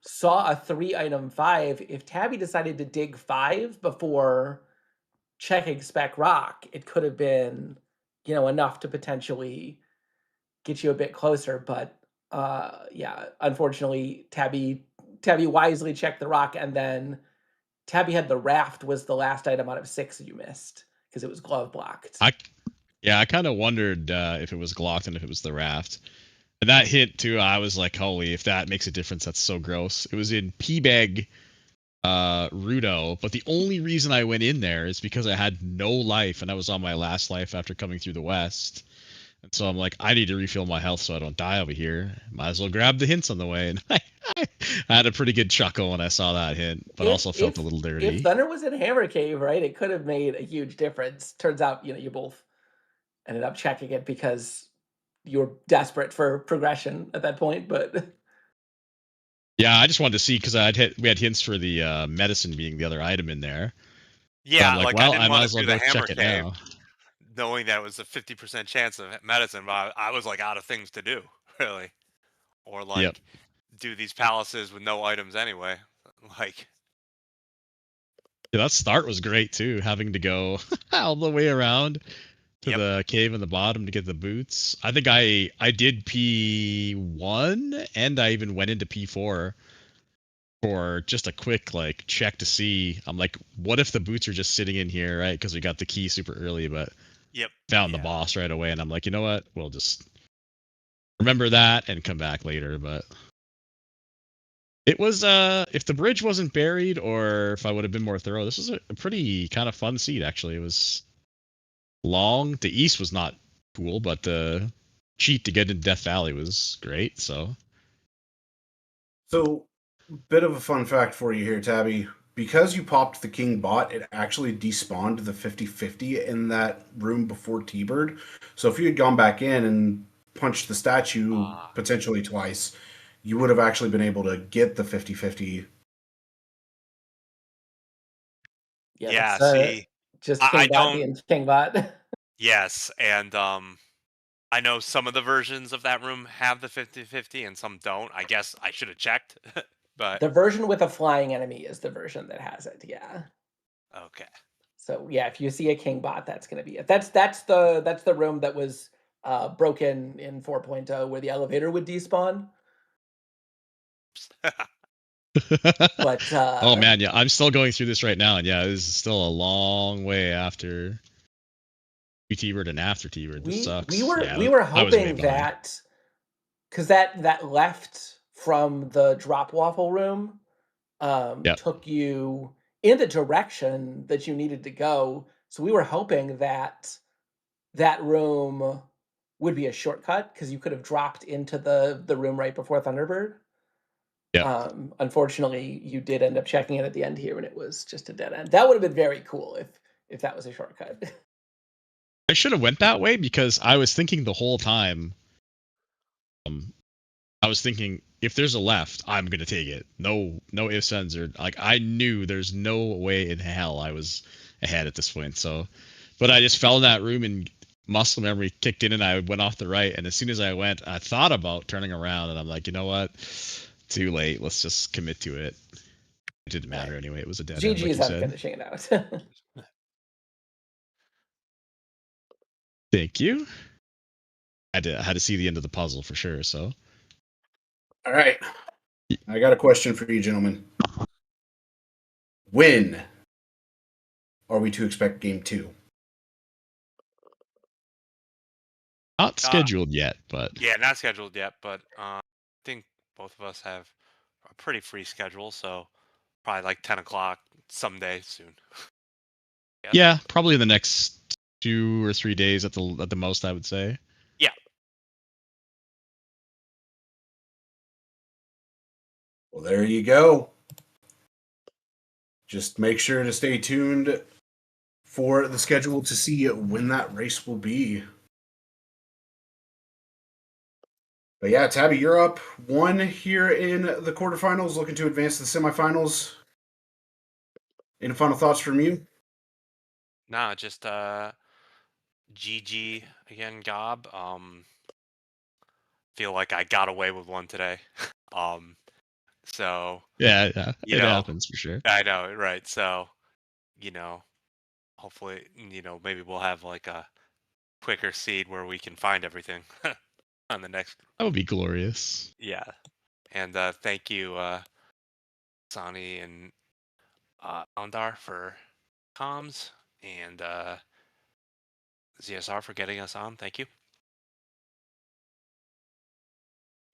saw a 3-item 5. If Tabby decided to dig 5 before checking spec rock, it could have been, enough to potentially get you a bit closer. But unfortunately, Tabby wisely checked the rock, and then Tabby had the raft was the last item out of 6 you missed because it was glove blocked. Yeah, I kind of wondered if it was Glocked and if it was the raft. And that hint too, I was like, holy, if that makes a difference, that's so gross. It was in P-Bag Rudo, but the only reason I went in there is because I had no life and I was on my last life after coming through the West. And so I'm like, I need to refill my health so I don't die over here. Might as well grab the hints on the way. And I had a pretty good chuckle when I saw that hint, but also felt a little dirty. If Thunder was in Hammer Cave, right, it could have made a huge difference. Turns out, you both ended up checking it because you were desperate for progression at that point. But yeah, I just wanted to see because we had hints for the medicine being the other item in there. Yeah, like, I well, didn't I might want as to well do the go Hammer check it Cave, now. knowing that it was a 50% chance of medicine, but I was like out of things to do, really, or like do these palaces with no items anyway. Like, yeah, that start was great too, having to go all the way around to the cave in the bottom to get the boots. I think I did P1 and I even went into P4 for just a quick like check to see. I'm like, what if the boots are just sitting in here, right? Because we got the key super early, but found the boss right away, and I'm like, you know what? We'll just remember that and come back later. But it was if the bridge wasn't buried or if I would have been more thorough, this was a pretty kind of fun seed actually. It was long. The east was not cool, but the cheat to get into Death Valley was great. So bit of a fun fact for you here, Tabby. Because you popped the king bot, it actually despawned the 50-50 in that room before T-Bird. So if you had gone back in and punched the statue potentially twice, you would have actually been able to get the 50-50. Yeah, see, just Kingbot being Kingbot. Yes, and I know some of the versions of that room have the 50-50 and some don't. I guess I should have checked, but the version with a flying enemy is the version that has it. Yeah. Okay. So yeah, if you see a Kingbot, that's going to be it. That's the room that was broken in 4.0 where the elevator would despawn. But oh man, yeah, I'm still going through this right now, and yeah, this is still a long way after T-Bird and after T-Bird. This sucks. We were hoping that because that left from the drop waffle room took you in the direction that you needed to go. So we were hoping that that room would be a shortcut because you could have dropped into the room right before Thunderbird. Yeah. Unfortunately, you did end up checking it at the end here, and it was just a dead end. That would have been very cool if that was a shortcut. I should have went that way because I was thinking the whole time. I was thinking if there's a left, I'm gonna take it. No ifs, ands, or like I knew there's no way in hell I was ahead at this point. So, but I just fell in that room and muscle memory kicked in and I went off the right. And as soon as I went, I thought about turning around and I'm like, you know what? Too late. Let's just commit to it. It didn't matter anyway. It was a dead end. GG's on finishing it out. Thank you. I had to see the end of the puzzle for sure. So, all right, I got a question for you, gentlemen. When are we to expect game 2? Not scheduled yet, but yeah, not scheduled yet. But I think both of us have a pretty free schedule, so probably like 10 o'clock someday soon. Yeah, probably in the next 2 or 3 days at the most, I would say. Yeah. Well, there you go. Just make sure to stay tuned for the schedule to see when that race will be. But yeah, Tabby, you're up 1 here in the quarterfinals, looking to advance to the semifinals. Any final thoughts from you? Nah, just GG again, Gob. Feel like I got away with one today. So yeah, it happens for sure. I know, right? So, hopefully, maybe we'll have like a quicker seed where we can find everything on the next. That would be glorious. Yeah, and thank you, Sani and Andar for comms, and ZSR for getting us on. Thank you.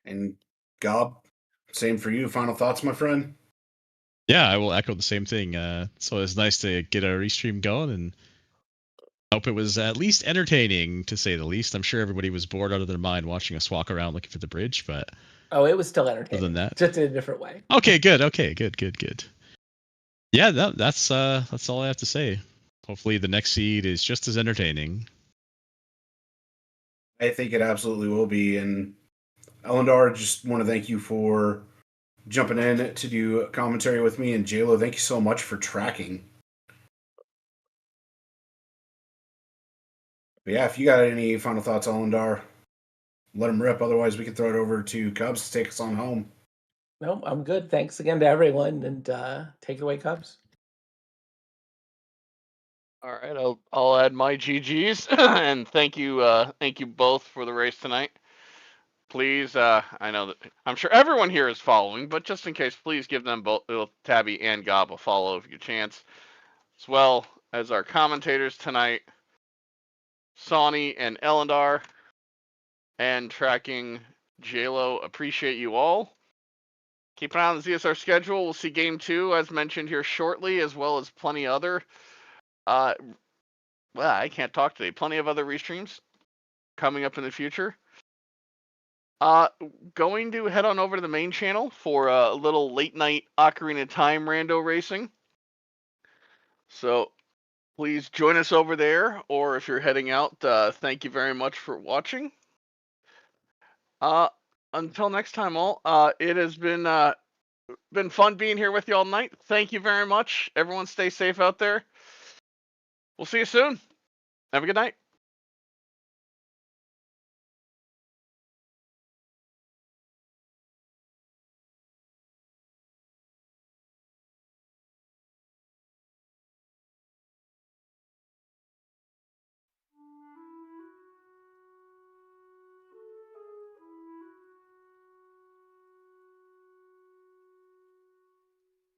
And Gob, same for you. Final thoughts, my friend? Yeah, I will echo the same thing. So it's nice to get our restream going, and hope it was at least entertaining, to say the least. I'm sure everybody was bored out of their mind watching us walk around looking for the bridge, but oh, it was still entertaining. other than that, just in a different way. Okay, good. Okay, good. Yeah, that's all I have to say. Hopefully, the next seed is just as entertaining. I think it absolutely will be. And Elendar, just want to thank you for jumping in to do commentary with me. And JLo, thank you so much for tracking. But yeah, if you got any final thoughts, Elendar, let them rip. Otherwise, we can throw it over to Cubs to take us on home. No, I'm good. Thanks again to everyone, and take it away, Cubs. All right, I'll add my GGs and thank you both for the race tonight. Please, I know that I'm sure everyone here is following, but just in case, please give them both Tabby and Gob a follow if you get a chance, as well as our commentators tonight, Sonny and Elendar, and tracking JLo. Appreciate you all. Keep an eye on the ZSR schedule. We'll see Game 2, as mentioned here shortly, as well as plenty other. Well, I can't talk today. Plenty of other restreams coming up in the future. Going to head on over to the main channel for a little late night Ocarina of Time rando racing. So please join us over there, or if you're heading out, thank you very much for watching. Until next time, all. It has been fun being here with you all night. Thank you very much. Everyone stay safe out there. We'll see you soon. Have a good night.